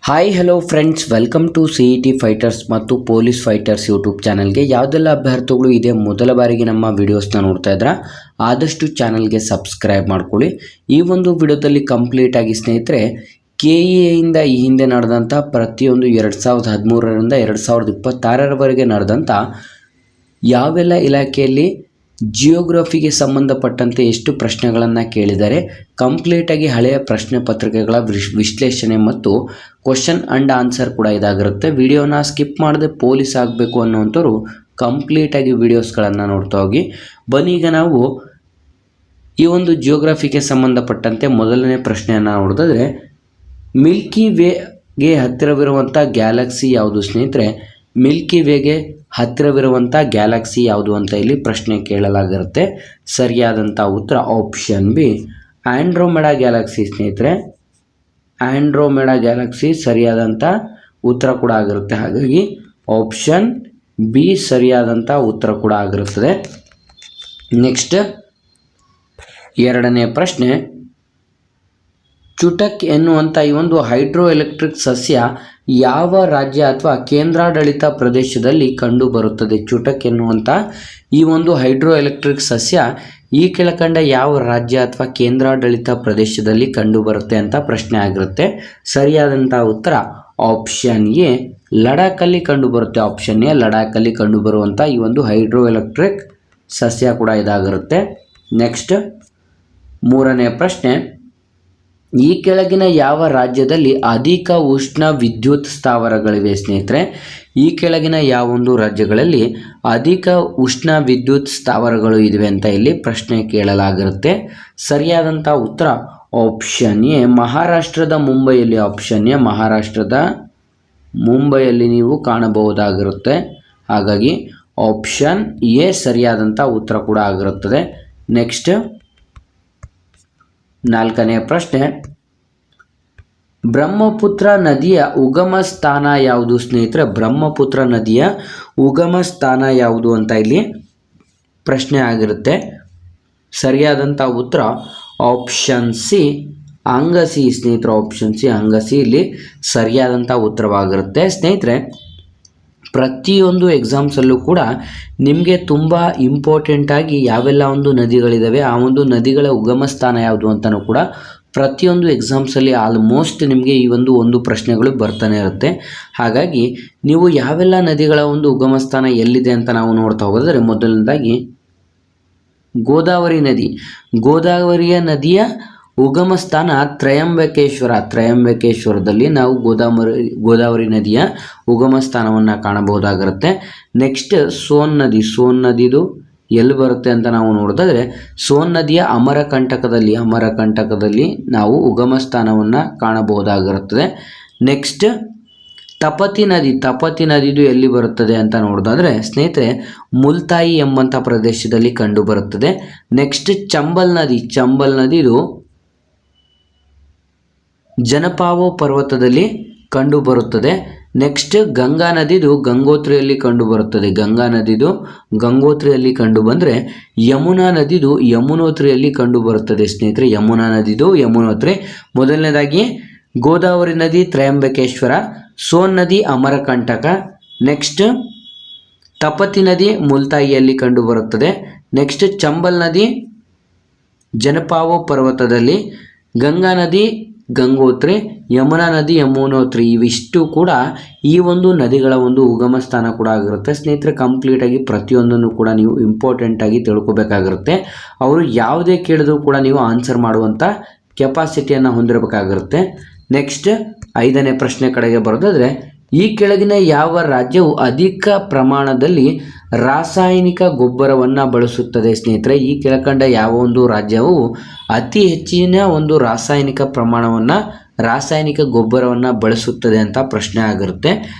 Hi hello friends, welcome to CET fighters ಮತ್ತು police fighters YouTube ಚಾನಲ್ಗೆ. ಯಾವುದೆಲ್ಲ ಅಭ್ಯರ್ಥಿಗಳು ಇದೇ ಮೊದಲ ಬಾರಿಗೆ ನಮ್ಮ ವಿಡಿಯೋಸ್ನ ನೋಡ್ತಾ ಇದ್ರೆ ಆದಷ್ಟು ಚಾನಲ್ಗೆ ಸಬ್ಸ್ಕ್ರೈಬ್ ಮಾಡ್ಕೊಳ್ಳಿ. ಈ ಒಂದು ವಿಡಿಯೋದಲ್ಲಿ ಕಂಪ್ಲೀಟಾಗಿ ಸ್ನೇಹಿತರೆ KEಯಿಂದ ಈ ಹಿಂದೆ ನಡೆದಂಥ ಪ್ರತಿಯೊಂದು 2013ರಿಂದ 2026ರವರೆಗೆ ನಡೆದಂಥ ಯಾವೆಲ್ಲ ಇಲಾಖೆಯಲ್ಲಿ ಜಿಯೋಗ್ರಫಿಗೆ ಸಂಬಂಧಪಟ್ಟಂತೆ ಎಷ್ಟು ಪ್ರಶ್ನೆಗಳನ್ನು ಕೇಳಿದ್ದಾರೆ, ಕಂಪ್ಲೀಟಾಗಿ ಹಳೆಯ ಪ್ರಶ್ನೆ ಪತ್ರಿಕೆಗಳ ವಿಶ್ಲೇಷಣೆ ಮತ್ತು ಕ್ವಶನ್ ಆ್ಯಂಡ್ ಆನ್ಸರ್ ಕೂಡ ಇದಾಗಿರುತ್ತೆ. ವಿಡಿಯೋನ ಸ್ಕಿಪ್ ಮಾಡದೆ ಪೊಲೀಸ್ ಆಗಬೇಕು ಅನ್ನೋವಂಥವ್ರು ಕಂಪ್ಲೀಟಾಗಿ ವಿಡಿಯೋಸ್ಗಳನ್ನು ನೋಡ್ತಾ ಹೋಗಿ. ಬನ್ನಿ, ಈಗ ನಾವು ಈ ಒಂದು ಜಿಯೋಗ್ರಫಿಗೆ ಸಂಬಂಧಪಟ್ಟಂತೆ ಮೊದಲನೇ ಪ್ರಶ್ನೆಯನ್ನು ನೋಡಿದ್ರೆ, ಮಿಲ್ಕಿ ವೇಗೆ ಹತ್ತಿರವಿರುವಂಥ ಗ್ಯಾಲಕ್ಸಿ ಯಾವುದು ಸ್ನೇಹಿತರೆ? ಮಿಲ್ಕಿ ವೇಗೆ ಹತ್ತಿರವಿರುವಂಥ ಗ್ಯಾಲಕ್ಸಿ ಯಾವುದು ಅಂತ ಇಲ್ಲಿ ಪ್ರಶ್ನೆ ಕೇಳಲಾಗಿರುತ್ತೆ. ಸರಿಯಾದಂಥ ಉತ್ತರ ಆಪ್ಷನ್ ಬಿ, ಆಂಡ್ರೋಮೆಡಾ ಗ್ಯಾಲಕ್ಸಿ ಸ್ನೇಹಿತರೆ. ಆಂಡ್ರೋಮೆಡಾ ಗ್ಯಾಲಕ್ಸಿ ಸರಿಯಾದಂಥ ಉತ್ತರ ಕೂಡ ಆಗಿರುತ್ತೆ. ಹಾಗಾಗಿ ಆಪ್ಷನ್ ಬಿ ಸರಿಯಾದಂಥ ಉತ್ತರ ಕೂಡ ಆಗಿರುತ್ತದೆ. ನೆಕ್ಸ್ಟ್ ಎರಡನೇ ಪ್ರಶ್ನೆ, ಚುಟಕ್ ಎನ್ನುವಂಥ ಈ ಒಂದು ಹೈಡ್ರೋ ಎಲೆಕ್ಟ್ರಿಕ್ ಸಸ್ಯ ಯಾವ ರಾಜ್ಯ ಅಥವಾ ಕೇಂದ್ರಾಡಳಿತ ಪ್ರದೇಶದಲ್ಲಿ ಕಂಡು ಬರುತ್ತದೆ? ಚುಟಕ್ ಎನ್ನುವಂಥ ಈ ಒಂದು ಹೈಡ್ರೋ ಎಲೆಕ್ಟ್ರಿಕ್ ಸಸ್ಯ ಈ ಕೆಳಕಂಡ ಯಾವ ರಾಜ್ಯ ಅಥವಾ ಕೇಂದ್ರಾಡಳಿತ ಪ್ರದೇಶದಲ್ಲಿ ಕಂಡು ಬರುತ್ತೆ ಅಂತ ಪ್ರಶ್ನೆ ಆಗಿರುತ್ತೆ. ಸರಿಯಾದಂಥ ಉತ್ತರ ಆಪ್ಷನ್ ಎ, ಲಡಾಖಲ್ಲಿ ಕಂಡು ಬರುತ್ತೆ. ಆಪ್ಷನ್ ಎ, ಲಡಾಖಲ್ಲಿ ಕಂಡು ಬರುವಂಥ ಈ ಒಂದು ಹೈಡ್ರೋ ಎಲೆಕ್ಟ್ರಿಕ್ ಸಸ್ಯ ಕೂಡ ಇದಾಗಿರುತ್ತೆ. ನೆಕ್ಸ್ಟ್ ಮೂರನೇ ಪ್ರಶ್ನೆ, ಈ ಕೆಳಗಿನ ಯಾವ ರಾಜ್ಯದಲ್ಲಿ ಅಧಿಕ ಉಷ್ಣ ವಿದ್ಯುತ್ ಸ್ಥಾವರಗಳಿವೆ ಸ್ನೇಹಿತರೆ? ಈ ಕೆಳಗಿನ ಯಾವೊಂದು ರಾಜ್ಯಗಳಲ್ಲಿ ಅಧಿಕ ಉಷ್ಣ ವಿದ್ಯುತ್ ಸ್ಥಾವರಗಳು ಇವೆ ಅಂತ ಇಲ್ಲಿ ಪ್ರಶ್ನೆ ಕೇಳಲಾಗಿರುತ್ತೆ. ಸರಿಯಾದಂಥ ಉತ್ತರ ಆಪ್ಷನ್ ಎ, ಮಹಾರಾಷ್ಟ್ರದ ಮುಂಬೈಯಲ್ಲಿ. ಆಪ್ಷನ್ ಎ, ಮಹಾರಾಷ್ಟ್ರದ ಮುಂಬೈಯಲ್ಲಿ ನೀವು ಕಾಣಬಹುದಾಗಿರುತ್ತೆ. ಹಾಗಾಗಿ ಆಪ್ಷನ್ ಎ ಸರಿಯಾದಂಥ ಉತ್ತರ ಕೂಡ ಆಗಿರುತ್ತದೆ. ನೆಕ್ಸ್ಟ್ ನಾಲ್ಕನೇ ಪ್ರಶ್ನೆ, ಬ್ರಹ್ಮಪುತ್ರ ನದಿಯ ಉಗಮ ಸ್ಥಾನ ಯಾವುದು ಸ್ನೇಹಿತರೆ? ಬ್ರಹ್ಮಪುತ್ರ ನದಿಯ ಉಗಮ ಸ್ಥಾನ ಯಾವುದು ಅಂತ ಇಲ್ಲಿ ಪ್ರಶ್ನೆ ಆಗಿರುತ್ತೆ. ಸರಿಯಾದಂಥ ಉತ್ತರ ಆಪ್ಷನ್ ಸಿ, ಅಂಗಸಿ ಸ್ನೇಹಿತರೆ. ಆಪ್ಷನ್ ಸಿ, ಅಂಗಸಿ ಇಲ್ಲಿ ಸರಿಯಾದಂಥ ಉತ್ತರವಾಗಿರುತ್ತೆ. ಸ್ನೇಹಿತರೆ, ಪ್ರತಿಯೊಂದು ಎಕ್ಸಾಮ್ಸಲ್ಲೂ ಕೂಡ ನಿಮಗೆ ತುಂಬ ಇಂಪಾರ್ಟೆಂಟಾಗಿ ಯಾವೆಲ್ಲ ಒಂದು ನದಿಗಳಿದ್ದಾವೆ, ಆ ಒಂದು ನದಿಗಳ ಉಗಮ ಸ್ಥಾನ ಯಾವುದು ಅಂತಲೂ ಕೂಡ ಪ್ರತಿಯೊಂದು ಎಕ್ಸಾಮ್ಸಲ್ಲಿ ಆಲ್ಮೋಸ್ಟ್ ನಿಮಗೆ ಈ ಒಂದು ಪ್ರಶ್ನೆಗಳು ಬರ್ತಾನೆ ಇರುತ್ತೆ. ಹಾಗಾಗಿ ನೀವು ಯಾವೆಲ್ಲ ನದಿಗಳ ಒಂದು ಉಗಮ ಸ್ಥಾನ ಎಲ್ಲಿದೆ ಅಂತ ನಾವು ನೋಡ್ತಾ ಹೋಗೋದ್ರೆ, ಮೊದಲನೇದಾಗಿ ಗೋದಾವರಿ ನದಿ. ಗೋದಾವರಿಯ ನದಿಯ ಉಗಮ ಸ್ಥಾನ ತ್ರಯಂಬಕೇಶ್ವರದಲ್ಲಿ ನಾವು ಗೋದಾವರಿ ನದಿಯ ಉಗಮ ಸ್ಥಾನವನ್ನು ಕಾಣಬಹುದಾಗಿರುತ್ತೆ. ನೆಕ್ಸ್ಟ್ ಸೋನ್ ನದಿದು ಎಲ್ಲಿ ಬರುತ್ತೆ ಅಂತ ನಾವು ನೋಡಿದ್ರೆ, ಸೋನ್ ನದಿಯ ಅಮರಕಂಟಕದಲ್ಲಿ ನಾವು ಉಗಮ ಸ್ಥಾನವನ್ನು ಕಾಣಬಹುದಾಗಿರುತ್ತದೆ. ನೆಕ್ಸ್ಟ್ ತಪತಿ ನದಿದು ಎಲ್ಲಿ ಬರುತ್ತದೆ ಅಂತ ನೋಡೋದಾದ್ರೆ ಸ್ನೇಹಿತರೆ, ಮುಲ್ತಾಯಿ ಎಂಬಂಥ ಪ್ರದೇಶದಲ್ಲಿ ಕಂಡು ಬರುತ್ತದೆ. ನೆಕ್ಸ್ಟ್ ಚಂಬಲ್ ನದಿದು ಜನಪಾವೋ ಪರ್ವತದಲ್ಲಿ ಕಂಡು ಬರುತ್ತದೆ. ನೆಕ್ಸ್ಟ್ ಗಂಗಾ ನದಿದು ಗಂಗೋತ್ರಿಯಲ್ಲಿ ಕಂಡು ಬರುತ್ತದೆ. ಗಂಗೋತ್ರಿಯಲ್ಲಿ ಕಂಡು ಬಂದರೆ ಯಮುನಾ ನದಿದು ಯಮುನೋತ್ರಿಯಲ್ಲಿ ಕಂಡು ಬರುತ್ತದೆ ಸ್ನೇಹಿತರೆ. ಯಮುನಾ ನದಿದು ಯಮುನೋತ್ರಿ. ಮೊದಲನೇದಾಗಿ ಗೋದಾವರಿ ನದಿ ತ್ರಯಂಬಕೇಶ್ವರ, ಸೋನ್ ನದಿ ಅಮರಕಂಟಕ, ನೆಕ್ಸ್ಟ್ ತಪತಿ ನದಿ ಮುಲ್ತಾಯಿಯಲ್ಲಿ ಕಂಡು ಬರುತ್ತದೆ. ನೆಕ್ಸ್ಟ್ ಚಂಬಲ್ ನದಿ ಜನಪಾವೋ ಪರ್ವತದಲ್ಲಿ, ಗಂಗಾ ನದಿ ಗಂಗೋತ್ರಿ, ಯಮುನಾ ನದಿ ಯಮುನೋತ್ರಿ. ಇವಿಷ್ಟು ಕೂಡ ಈ ಒಂದು ನದಿಗಳ ಒಂದು ಉಗಮ ಸ್ಥಾನ ಕೂಡ ಆಗಿರುತ್ತೆ. ಸ್ನೇಹಿತರೆ, ಕಂಪ್ಲೀಟಾಗಿ ಪ್ರತಿಯೊಂದನ್ನು ಕೂಡ ನೀವು ಇಂಪಾರ್ಟೆಂಟಾಗಿ ತಿಳ್ಕೊಬೇಕಾಗಿರುತ್ತೆ. ಅವರು ಯಾವುದೇ ಕೇಳಿದ್ರು ಕೂಡ ನೀವು ಆನ್ಸರ್ ಮಾಡುವಂಥ ಕೆಪಾಸಿಟಿಯನ್ನು ಹೊಂದಿರಬೇಕಾಗಿರುತ್ತೆ. ನೆಕ್ಸ್ಟ್ ಐದನೇ ಪ್ರಶ್ನೆ ಕಡೆಗೆ ಬರೋದಾದರೆ, ಈ ಕೆಳಗಿನ ಯಾವ ರಾಜ್ಯವು ಅಧಿಕ ಪ್ರಮಾಣದಲ್ಲಿ ರಾಸಾಯನಿಕ ಗೊಬ್ಬರವನ್ನು ಬಳಸುತ್ತದೆ ಸ್ನೇಹಿತರೆ? ಈ ಕೆಳಕಂಡ ಯಾವ ಒಂದು ರಾಜ್ಯವು ಅತಿ ಹೆಚ್ಚಿನ ಒಂದು ರಾಸಾಯನಿಕ ಗೊಬ್ಬರವನ್ನು ಬಳಸುತ್ತದೆ ಅಂತ ಪ್ರಶ್ನೆ ಆಗಿರುತ್ತೆ.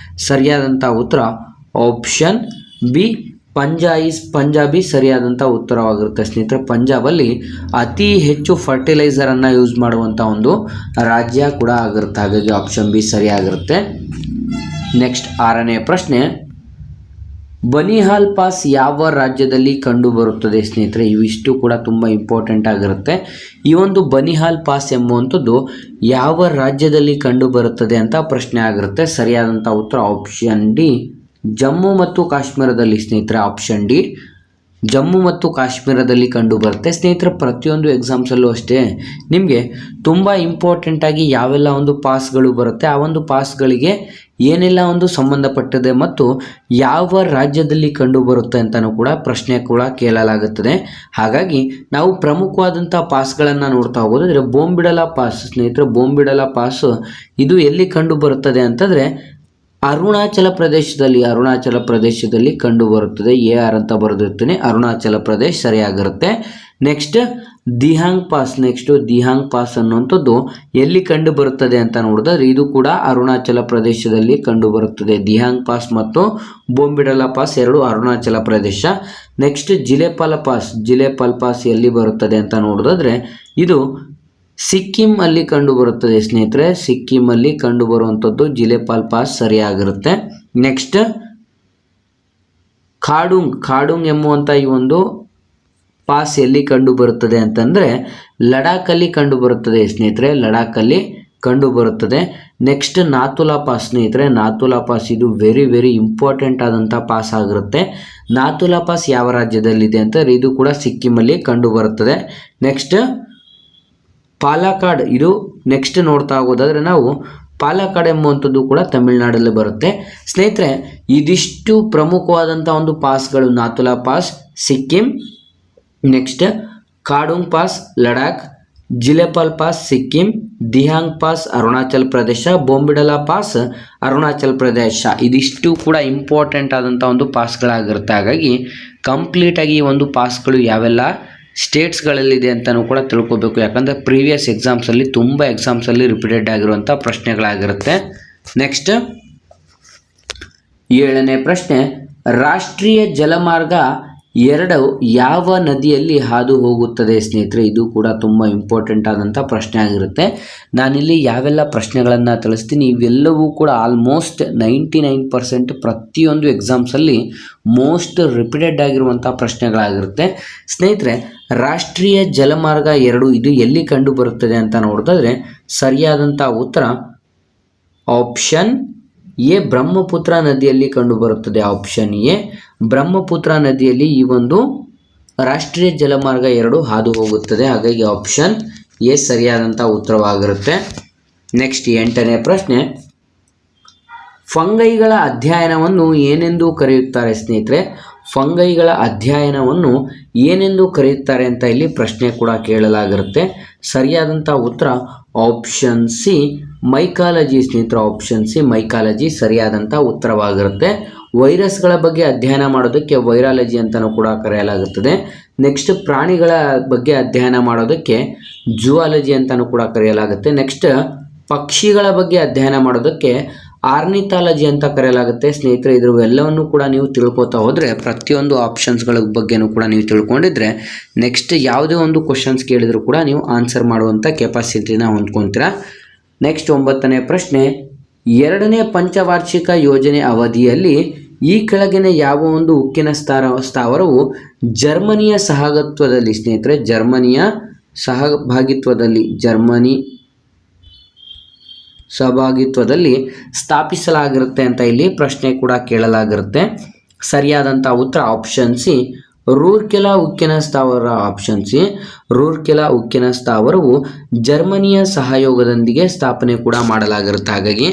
ಸರಿಯಾದಂಥ ಉತ್ತರ ಆಪ್ಷನ್ ಬಿ, ಪಂಜಾಬಿ ಸರಿಯಾದಂಥ ಉತ್ತರವಾಗಿರುತ್ತೆ ಸ್ನೇಹಿತರೆ. ಪಂಜಾಬಲ್ಲಿ ಅತಿ ಹೆಚ್ಚು ಫರ್ಟಿಲೈಸರನ್ನು ಯೂಸ್ ಮಾಡುವಂಥ ಒಂದು ರಾಜ್ಯ ಕೂಡ ಆಗಿರುತ್ತೆ. ಹಾಗಾಗಿ ಆಪ್ಷನ್ ಬಿ ಸರಿಯಾಗಿರುತ್ತೆ. ನೆಕ್ಸ್ಟ್ ಆರನೇ ಪ್ರಶ್ನೆ, ಬನಿಹಾಲ್ ಪಾಸ್ ಯಾವ ರಾಜ್ಯದಲ್ಲಿ ಕಂಡು ಬರುತ್ತದೆ ಸ್ನೇಹಿತರೆ? ಇವಿಷ್ಟು ಕೂಡ ತುಂಬ ಇಂಪಾರ್ಟೆಂಟ್ ಆಗಿರುತ್ತೆ. ಈ ಒಂದು ಬನಿಹಾಲ್ ಪಾಸ್ ಎಂಬುವಂಥದ್ದು ಯಾವ ರಾಜ್ಯದಲ್ಲಿ ಕಂಡು ಬರುತ್ತದೆ ಅಂತ ಪ್ರಶ್ನೆ ಆಗಿರುತ್ತೆ. ಸರಿಯಾದಂಥ ಉತ್ತರ ಆಪ್ಷನ್ ಡಿ, ಜಮ್ಮು ಮತ್ತು ಕಾಶ್ಮೀರದಲ್ಲಿ ಸ್ನೇಹಿತರೆ. ಆಪ್ಷನ್ ಡಿ, ಜಮ್ಮು ಮತ್ತು ಕಾಶ್ಮೀರದಲ್ಲಿ ಕಂಡು ಬರುತ್ತೆ ಸ್ನೇಹಿತರೆ. ಪ್ರತಿಯೊಂದು ಎಕ್ಸಾಮ್ಸಲ್ಲೂ ಅಷ್ಟೇ ನಿಮಗೆ ತುಂಬ ಇಂಪಾರ್ಟೆಂಟಾಗಿ ಯಾವೆಲ್ಲ ಒಂದು ಪಾಸ್ಗಳು ಬರುತ್ತೆ, ಆ ಒಂದು ಪಾಸ್ಗಳಿಗೆ ಏನೆಲ್ಲ ಒಂದು ಸಂಬಂಧಪಟ್ಟಿದೆ ಮತ್ತು ಯಾವ ರಾಜ್ಯದಲ್ಲಿ ಕಂಡು ಬರುತ್ತೆ ಅಂತಲೂ ಕೂಡ ಪ್ರಶ್ನೆ ಕೂಡ ಕೇಳಲಾಗುತ್ತದೆ. ಹಾಗಾಗಿ ನಾವು ಪ್ರಮುಖವಾದಂಥ ಪಾಸ್ಗಳನ್ನು ನೋಡ್ತಾ ಹೋಗೋದಾದರೆ ಬೋಂಬಿಡಲ ಪಾಸ್ ಸ್ನೇಹಿತರೆ. ಬೋಂಬಿಡಲ ಪಾಸ್ ಇದು ಎಲ್ಲಿ ಕಂಡು ಬರುತ್ತದೆ ಅಂತಂದರೆ ಅರುಣಾಚಲ ಪ್ರದೇಶದಲ್ಲಿ ಕಂಡು ಬರುತ್ತದೆ. AR ಅಂತ ಬರೆದಿರ್ತೀನಿ, ಅರುಣಾಚಲ ಪ್ರದೇಶ್ ಸರಿಯಾಗಿರುತ್ತೆ. ನೆಕ್ಸ್ಟ್ ದಿಹಾಂಗ್ ಪಾಸ್ ಅನ್ನುವಂಥದ್ದು ಎಲ್ಲಿ ಕಂಡು ಬರುತ್ತದೆ ಅಂತ ನೋಡಿದ್ರೆ ಇದು ಕೂಡ ಅರುಣಾಚಲ ಪ್ರದೇಶದಲ್ಲಿ ಕಂಡು ಬರುತ್ತದೆ. ದಿಹಾಂಗ್ ಪಾಸ್ ಮತ್ತು ಬೋಂಬಿಡಲ ಪಾಸ್ ಎರಡು ಅರುಣಾಚಲ ಪ್ರದೇಶ. ನೆಕ್ಸ್ಟ್ ಜಿಲೆಪಾಲ್ ಪಾಸ್ ಎಲ್ಲಿ ಬರುತ್ತದೆ ಅಂತ ನೋಡಿದ್ರೆ ಇದು ಸಿಕ್ಕಿಂ ಅಲ್ಲಿ ಕಂಡು ಬರುತ್ತದೆ ಸ್ನೇಹಿತರೆ. ಸಿಕ್ಕಿಂ ಅಲ್ಲಿ ಕಂಡು ಬರುವಂಥದ್ದು ಜಿಲೆಪಾಲ್ ಪಾಸ್ ಸರಿಯಾಗಿರುತ್ತೆ. ನೆಕ್ಸ್ಟ್ ಖಾಡುಂಗ್ ಎಂಬುವಂಥ ಈ ಒಂದು ಪಾಸ್ ಎಲ್ಲಿ ಕಂಡು ಬರುತ್ತದೆ ಅಂತಂದರೆ ಲಡಾಖಲ್ಲಿ ಕಂಡು ಬರುತ್ತದೆ ಸ್ನೇಹಿತರೆ. ಲಡಾಖಲ್ಲಿ ಕಂಡು ಬರುತ್ತದೆ. ನೆಕ್ಸ್ಟ್ ನಾಥುಲಾ ಪಾಸ್ ಸ್ನೇಹಿತರೆ. ನಾಥುಲಾ ಪಾಸ್ ಇದು ವೆರಿ ಇಂಪಾರ್ಟೆಂಟ್ ಆದಂಥ ಪಾಸ್ ಆಗಿರುತ್ತೆ. ನಾಥುಲಾ ಪಾಸ್ ಯಾವ ರಾಜ್ಯದಲ್ಲಿದೆ ಅಂತ ಇದು ಕೂಡ ಸಿಕ್ಕಿಮಲ್ಲಿ ಕಂಡು ಬರುತ್ತದೆ. ನೆಕ್ಸ್ಟ್ ಪಾಲಕ್ಕಾಡ್, ಇದು ನೆಕ್ಸ್ಟ್ ನೋಡ್ತಾ ಹೋಗೋದಾದರೆ ನಾವು ಪಾಲಕ್ಕಾಡ್ ಎಂಬುವಂಥದ್ದು ಕೂಡ ತಮಿಳುನಾಡಲ್ಲಿ ಬರುತ್ತೆ ಸ್ನೇಹಿತರೆ. ಇದಿಷ್ಟು ಪ್ರಮುಖವಾದಂಥ ಒಂದು ಪಾಸ್ಗಳು. Nathula pass Sikkim, next Khardung pass Ladakh, Jelepla pass Sikkim, Dihang pass Arunachal Pradesh, Bomdila pass Arunachal ಪ್ರದೇಶ. ಇದಿಷ್ಟು ಕೂಡ ಇಂಪಾರ್ಟೆಂಟ್ ಆದಂಥ ಒಂದು ಪಾಸ್ಗಳಾಗಿರುತ್ತೆ. ಹಾಗಾಗಿ ಕಂಪ್ಲೀಟಾಗಿ ಈ ಒಂದು ಪಾಸ್ಗಳು ಯಾವೆಲ್ಲ ಸ್ಟೇಟ್ಸ್ಗಳಲ್ಲಿದೆ ಅಂತಲೂ ಕೂಡ ತಿಳ್ಕೊಬೇಕು. ಯಾಕಂದರೆ ಪ್ರೀವಿಯಸ್ ಎಕ್ಸಾಮ್ಸಲ್ಲಿ ತುಂಬ ಎಕ್ಸಾಮ್ಸಲ್ಲಿ ರಿಪೀಟೆಡ್ ಆಗಿರುವಂಥ ಪ್ರಶ್ನೆಗಳಾಗಿರುತ್ತೆ. ನೆಕ್ಸ್ಟ್ 7ನೇ ಪ್ರಶ್ನೆ, ರಾಷ್ಟ್ರೀಯ ಜಲಮಾರ್ಗ 2 ಯಾವ ನದಿಯಲ್ಲಿ ಹಾದು ಹೋಗುತ್ತದೆ ಸ್ನೇಹಿತರೆ? ಇದು ಕೂಡ ತುಂಬ ಇಂಪಾರ್ಟೆಂಟ್ ಆದಂಥ ಪ್ರಶ್ನೆ ಆಗಿರುತ್ತೆ. ನಾನಿಲ್ಲಿ ಯಾವೆಲ್ಲ ಪ್ರಶ್ನೆಗಳನ್ನು ತಿಳಿಸ್ತೀನಿ ಇವೆಲ್ಲವೂ ಕೂಡ ಆಲ್ಮೋಸ್ಟ್ 99% ಪ್ರತಿಯೊಂದು ಎಕ್ಸಾಮ್ಸಲ್ಲಿ ಮೋಸ್ಟ್ ರಿಪೀಟೆಡ್ ಆಗಿರುವಂಥ ಪ್ರಶ್ನೆಗಳಾಗಿರುತ್ತೆ ಸ್ನೇಹಿತರೆ. ರಾಷ್ಟ್ರೀಯ ಜಲಮಾರ್ಗ 2 ಇದು ಎಲ್ಲಿ ಕಂಡು ಬರುತ್ತದೆ ಅಂತ ನೋಡಿದ್ರೆ ಸರಿಯಾದಂಥ ಉತ್ತರ ಆಪ್ಷನ್ ಎ, ಬ್ರಹ್ಮಪುತ್ರ ನದಿಯಲ್ಲಿ ಕಂಡು ಬರುತ್ತದೆ. ಆಪ್ಷನ್ ಎ, ಬ್ರಹ್ಮಪುತ್ರ ನದಿಯಲ್ಲಿ ಈ ಒಂದು ರಾಷ್ಟ್ರೀಯ ಜಲಮಾರ್ಗ 2 ಹಾದು ಹೋಗುತ್ತದೆ. ಹಾಗಾಗಿ ಆಪ್ಷನ್ ಎ ಸರಿಯಾದಂಥ ಉತ್ತರವಾಗಿರುತ್ತೆ. ನೆಕ್ಸ್ಟ್ 8ನೇ ಪ್ರಶ್ನೆ, ಫಂಗೈಗಳ ಅಧ್ಯಯನವನ್ನು ಏನೆಂದು ಕರೆಯುತ್ತಾರೆ ಸ್ನೇಹಿತರೆ? ಫಂಗೈಗಳ ಅಧ್ಯಯನವನ್ನು ಏನೆಂದು ಕರೆಯುತ್ತಾರೆ ಅಂತ ಇಲ್ಲಿ ಪ್ರಶ್ನೆ ಕೂಡ ಕೇಳಲಾಗಿರುತ್ತೆ. ಸರಿಯಾದಂಥ ಉತ್ತರ ಆಪ್ಷನ್ ಸಿ, ಮೈಕಾಲಜಿ ಸ್ನೇಹಿತರೆ. ಆಪ್ಷನ್ ಸಿ, ಮೈಕಾಲಜಿ ಸರಿಯಾದಂಥ ಉತ್ತರವಾಗಿರುತ್ತೆ. ವೈರಸ್ಗಳ ಬಗ್ಗೆ ಅಧ್ಯಯನ ಮಾಡೋದಕ್ಕೆ ವೈರಾಲಜಿ ಅಂತಲೂ ಕೂಡ ಕರೆಯಲಾಗುತ್ತದೆ. ನೆಕ್ಸ್ಟ್ ಪ್ರಾಣಿಗಳ ಬಗ್ಗೆ ಅಧ್ಯಯನ ಮಾಡೋದಕ್ಕೆ ಜುವಾಲಜಿ ಅಂತಲೂ ಕೂಡ ಕರೆಯಲಾಗುತ್ತೆ. ನೆಕ್ಸ್ಟ್ ಪಕ್ಷಿಗಳ ಬಗ್ಗೆ ಅಧ್ಯಯನ ಮಾಡೋದಕ್ಕೆ ಆರ್ನಿಥಾಲಜಿ ಅಂತ ಕರೆಯಲಾಗುತ್ತೆ ಸ್ನೇಹಿತರೆ. ಇದ್ರ ಎಲ್ಲವನ್ನು ಕೂಡ ನೀವು ತಿಳ್ಕೊತಾ ಹೋದರೆ ಪ್ರತಿಯೊಂದು ಆಪ್ಷನ್ಸ್ಗಳ ಬಗ್ಗೆನೂ ಕೂಡ ನೀವು ತಿಳ್ಕೊಂಡಿದ್ರೆ ನೆಕ್ಸ್ಟ್ ಯಾವುದೇ ಒಂದು ಕ್ವಶನ್ಸ್ ಕೇಳಿದರೂ ಕೂಡ ನೀವು ಆನ್ಸರ್ ಮಾಡುವಂಥ ಕೆಪಾಸಿಟಿನ ಹೊಂದ್ಕೊತೀರಾ. ನೆಕ್ಸ್ಟ್ 9ನೇ ಪ್ರಶ್ನೆ, 2ನೇ ಪಂಚವಾರ್ಷಿಕ ಯೋಜನೆ ಅವಧಿಯಲ್ಲಿ ಈ ಕೆಳಗಿನ ಯಾವ ಒಂದು ಉಕ್ಕಿನ ಸ್ಥಾವರವು ಜರ್ಮನಿಯ ಸಹಭಾಗಿತ್ವದಲ್ಲಿ ಸ್ನೇಹಿತರೆ, ಜರ್ಮನಿ ಸಹಭಾಗಿತ್ವದಲ್ಲಿ ಸ್ಥಾಪಿಸಲಾಗಿರುತ್ತೆ ಅಂತ ಇಲ್ಲಿ ಪ್ರಶ್ನೆ ಕೂಡ ಕೇಳಲಾಗಿರುತ್ತೆ. ಸರಿಯಾದಂಥ ಉತ್ತರ ಆಪ್ಷನ್ ಸಿ, ರೂರ್ಕೆಲಾ ಉಕ್ಕಿನ ಸ್ಥಾವರ. ಆಪ್ಷನ್ ಸಿ, ರೂರ್ಕೆಲಾ ಉಕ್ಕಿನ ಸ್ಥಾವರವು ಜರ್ಮನಿಯ ಸಹಯೋಗದೊಂದಿಗೆ ಸ್ಥಾಪನೆ ಕೂಡ ಮಾಡಲಾಗಿರುತ್ತೆ. ಹಾಗಾಗಿ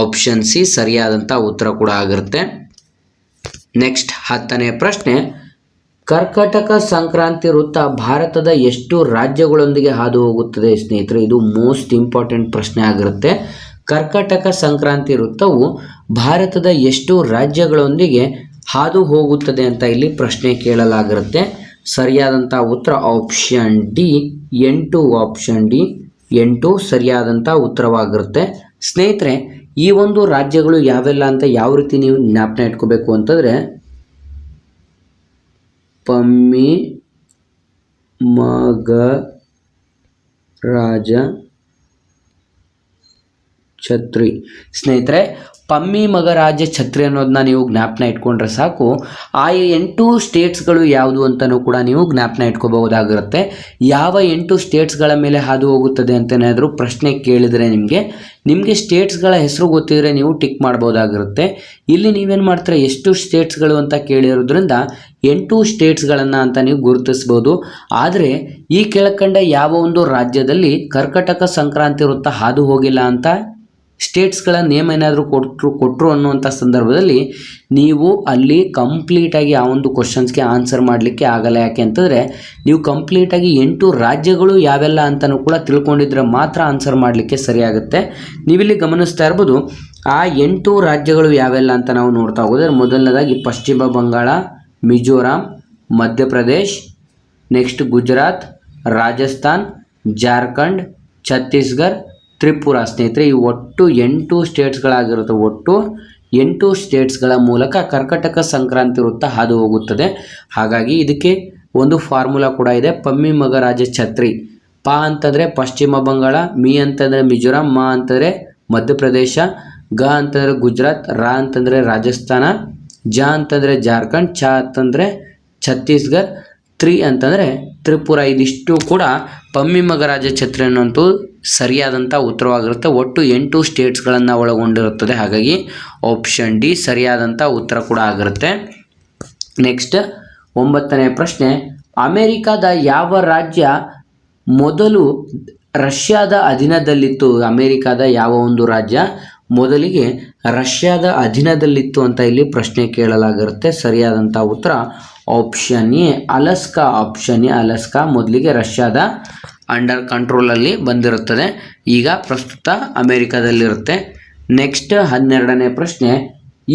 ಆಪ್ಷನ್ ಸಿ ಸರಿಯಾದಂಥ ಉತ್ತರ ಕೂಡ ಆಗಿರುತ್ತೆ. ನೆಕ್ಸ್ಟ್ 10ನೇ ಪ್ರಶ್ನೆ, ಕರ್ಕಾಟಕ ಸಂಕ್ರಾಂತಿ ವೃತ್ತ ಭಾರತದ ಎಷ್ಟು ರಾಜ್ಯಗಳೊಂದಿಗೆ ಹಾದು ಹೋಗುತ್ತದೆ ಸ್ನೇಹಿತರೆ? ಇದು ಮೋಸ್ಟ್ ಇಂಪಾರ್ಟೆಂಟ್ ಪ್ರಶ್ನೆ ಆಗಿರುತ್ತೆ. ಕರ್ಕಾಟಕ ಸಂಕ್ರಾಂತಿ ವೃತ್ತವು ಭಾರತದ ಎಷ್ಟು ರಾಜ್ಯಗಳೊಂದಿಗೆ ಹಾದು ಹೋಗುತ್ತದೆ ಅಂತ ಇಲ್ಲಿ ಪ್ರಶ್ನೆ ಕೇಳಲಾಗಿರುತ್ತೆ. ಸರಿಯಾದಂಥ ಉತ್ತರ ಆಪ್ಷನ್ ಡಿ 8. ಆಪ್ಷನ್ ಡಿ 8 ಸರಿಯಾದಂಥ ಉತ್ತರವಾಗಿರುತ್ತೆ. ಸ್ನೇಹಿತರೆ, ಈ ಒಂದು ರಾಜ್ಯಗಳು ಯಾವೆಲ್ಲ ಅಂತ ಯಾವ ರೀತಿ ನೀವು ಜ್ಞಾಪನ ಇಟ್ಕೋಬೇಕು ಅಂತಂದರೆ ಪಮ್ಮಿ, ಮಗ, ರಾಜ, ಛತ್ರಿ. ಸ್ನೇಹಿತರೆ, ಪಮ್ಮಿ ಮಗರಾಜ ಛತ್ರಿ ಅನ್ನೋದನ್ನ ನೀವು ಜ್ಞಾಪನ ಇಟ್ಕೊಂಡ್ರೆ ಸಾಕು. ಆ 8 ಸ್ಟೇಟ್ಸ್ಗಳು ಯಾವುದು ಅಂತಲೂ ಕೂಡ ನೀವು ಜ್ಞಾಪನ ಇಟ್ಕೋಬಹುದಾಗಿರುತ್ತೆ. ಯಾವ 8 ಸ್ಟೇಟ್ಸ್ಗಳ ಮೇಲೆ ಹಾದು ಹೋಗುತ್ತದೆ ಅಂತೇನಾದರೂ ಪ್ರಶ್ನೆ ಕೇಳಿದರೆ ನಿಮಗೆ ಸ್ಟೇಟ್ಸ್ಗಳ ಹೆಸರು ಗೊತ್ತಿದ್ರೆ ನೀವು ಟಿಕ್ ಮಾಡ್ಬೋದಾಗಿರುತ್ತೆ. ಇಲ್ಲಿ ನೀವೇನು ಮಾಡ್ತೀರಾ, ಎಷ್ಟು ಸ್ಟೇಟ್ಸ್ಗಳು ಅಂತ ಕೇಳಿರೋದ್ರಿಂದ 8 ಸ್ಟೇಟ್ಸ್ಗಳನ್ನು ಅಂತ ನೀವು ಗುರುತಿಸ್ಬೋದು. ಆದರೆ ಈ ಕೆಳಕಂಡ ಯಾವ ಒಂದು ರಾಜ್ಯದಲ್ಲಿ ಕರ್ಕಟಕ ಸಂಕ್ರಾಂತಿ ವೃತ್ತ ಹಾದು ಹೋಗಿಲ್ಲ ಅಂತ ಸ್ಟೇಟ್ಸ್ಗಳ ನೇಮ್ ಏನಾದರೂ ಕೊಟ್ಟರು ಅನ್ನುವಂಥ ಸಂದರ್ಭದಲ್ಲಿ ನೀವು ಅಲ್ಲಿ ಕಂಪ್ಲೀಟಾಗಿ ಆ ಒಂದು ಕ್ವಶನ್ಸ್ಗೆ ಆನ್ಸರ್ ಮಾಡಲಿಕ್ಕೆ ಆಗಲ್ಲ. ಯಾಕೆ ಅಂತಂದರೆ ನೀವು ಕಂಪ್ಲೀಟಾಗಿ 8 ರಾಜ್ಯಗಳು ಯಾವೆಲ್ಲ ಅಂತಲೂ ಕೂಡ ತಿಳ್ಕೊಂಡಿದ್ರೆ ಮಾತ್ರ ಆನ್ಸರ್ ಮಾಡಲಿಕ್ಕೆ ಸರಿಯಾಗುತ್ತೆ. ನೀವಿಲ್ಲಿ ಗಮನಿಸ್ತಾ ಇರ್ಬೋದು, ಆ 8 ರಾಜ್ಯಗಳು ಯಾವೆಲ್ಲ ಅಂತ ನಾವು ನೋಡ್ತಾ ಹೋಗೋದ್ರೆ ಮೊದಲನೇದಾಗಿ ಪಶ್ಚಿಮ ಬಂಗಾಳ, ಮಿಜೋರಾಂ, ಮಧ್ಯಪ್ರದೇಶ್, ನೆಕ್ಸ್ಟ್ ಗುಜರಾತ್, ರಾಜಸ್ಥಾನ್, ಜಾರ್ಖಂಡ್, ಛತ್ತೀಸ್ಗಢ, ತ್ರಿಪುರ. ಸ್ನೇಹಿತರೆ, ಈ ಒಟ್ಟು 8 ಸ್ಟೇಟ್ಸ್ಗಳಾಗಿರುತ್ತೆ. ಒಟ್ಟು 8 ಸ್ಟೇಟ್ಸ್ಗಳ ಮೂಲಕ ಕರ್ಕಟಕ ಸಂಕ್ರಾಂತಿ ವೃತ್ತ ಹಾದು ಹೋಗುತ್ತದೆ. ಹಾಗಾಗಿ ಇದಕ್ಕೆ ಒಂದು ಫಾರ್ಮುಲಾ ಕೂಡ ಇದೆ. ಪಮ್ಮಿ ಮಗರಾಜ ಛತ್ರಿ. ಪ ಅಂತಂದರೆ ಪಶ್ಚಿಮ ಬಂಗಾಳ, ಮಿ ಅಂತಂದರೆ ಮಿಜೋರಾಂ, ಮ ಅಂತಂದರೆ ಮಧ್ಯಪ್ರದೇಶ, ಗ ಅಂತಂದರೆ ಗುಜರಾತ್, ರ ಅಂತಂದರೆ ರಾಜಸ್ಥಾನ, ಜ ಅಂತಂದರೆ ಜಾರ್ಖಂಡ್, ಛ ಅಂತಂದರೆ ಛತ್ತೀಸ್ಗಢ, ತ್ರಿ ಅಂತಂದರೆ ತ್ರಿಪುರ. ಇದಿಷ್ಟು ಕೂಡ ಪಮ್ಮಿ ಮಗರಾಜ ಛತ್ರಿ ಅನ್ನೋಂಥ ಸರಿಯಾದಂಥ ಉತ್ತರವಾಗಿರುತ್ತೆ. ಒಟ್ಟು 8 ಸ್ಟೇಟ್ಸ್ಗಳನ್ನು ಒಳಗೊಂಡಿರುತ್ತದೆ. ಹಾಗಾಗಿ ಆಪ್ಷನ್ ಡಿ ಸರಿಯಾದಂಥ ಉತ್ತರ ಕೂಡ ಆಗಿರುತ್ತೆ. ನೆಕ್ಸ್ಟ್ 9ನೇ ಪ್ರಶ್ನೆ, ಅಮೆರಿಕಾದ ಯಾವ ರಾಜ್ಯ ಮೊದಲು ರಷ್ಯಾದ ಅಧೀನದಲ್ಲಿತ್ತು? ಅಮೆರಿಕಾದ ಯಾವ ಒಂದು ರಾಜ್ಯ ಮೊದಲಿಗೆ ರಷ್ಯಾದ ಅಧೀನದಲ್ಲಿತ್ತು ಅಂತ ಇಲ್ಲಿ ಪ್ರಶ್ನೆ ಕೇಳಲಾಗಿರುತ್ತೆ. ಸರಿಯಾದಂಥ ಉತ್ತರ option A Alaska. Option A Alaska ಮೊದಲಿಗೆ ರಷ್ಯಾದ ಅಂಡರ್ ಕಂಟ್ರೋಲಲ್ಲಿ ಬಂದಿರುತ್ತದೆ. ಈಗ ಪ್ರಸ್ತುತ ಅಮೆರಿಕಾದಲ್ಲಿರುತ್ತೆ. ನೆಕ್ಸ್ಟ್ 12ನೇ ಪ್ರಶ್ನೆ,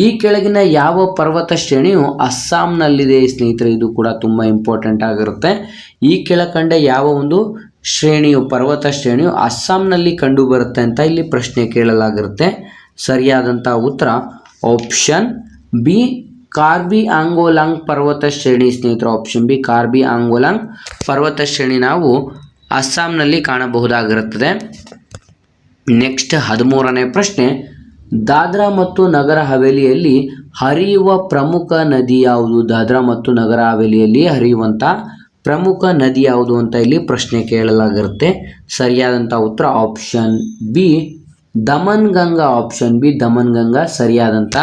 ಈ ಕೆಳಗಿನ ಯಾವ ಪರ್ವತ ಶ್ರೇಣಿಯು ಅಸ್ಸಾಂನಲ್ಲಿದೆ? ಸ್ನೇಹಿತರೆ, ಇದು ಕೂಡ ತುಂಬ ಇಂಪಾರ್ಟೆಂಟ್ ಆಗಿರುತ್ತೆ. ಈ ಕೆಳಕಂಡ ಯಾವ ಒಂದು ಶ್ರೇಣಿಯು ಪರ್ವತ ಶ್ರೇಣಿಯು ಅಸ್ಸಾಂನಲ್ಲಿ ಕಂಡು ಬರುತ್ತೆ ಅಂತ ಇಲ್ಲಿ ಪ್ರಶ್ನೆ ಕೇಳಲಾಗಿರುತ್ತೆ. ಸರಿಯಾದಂಥ ಉತ್ತರ ಆಪ್ಷನ್ ಬಿ ಕಾರ್ಬಿ ಆಂಗೋಲಾಂಗ್ ಪರ್ವತ ಶ್ರೇಣಿ. ಸ್ನೇಹಿತರು, ಆಪ್ಷನ್ ಬಿ ಕಾರ್ಬಿ ಆಂಗೋಲಾಂಗ್ ಪರ್ವತ ಶ್ರೇಣಿ ನಾವು ಅಸ್ಸಾಂನಲ್ಲಿ ಕಾಣಬಹುದಾಗಿರುತ್ತದೆ. ನೆಕ್ಸ್ಟ್ 13ನೇ ಪ್ರಶ್ನೆ, ದಾದ್ರಾ ಮತ್ತು ನಗರ ಹವೇಲಿಯಲ್ಲಿ ಹರಿಯುವ ಪ್ರಮುಖ ನದಿ ಯಾವುದು? ದಾದ್ರಾ ಮತ್ತು ನಗರ ಹವೇಲಿಯಲ್ಲಿ ಹರಿಯುವಂಥ ಪ್ರಮುಖ ನದಿ ಯಾವುದು ಅಂತ ಇಲ್ಲಿ ಪ್ರಶ್ನೆ ಕೇಳಲಾಗಿರುತ್ತೆ. ಸರಿಯಾದಂಥ ಉತ್ತರ option B Daman Ganga. Option B Daman Ganga ಸರಿಯಾದಂಥ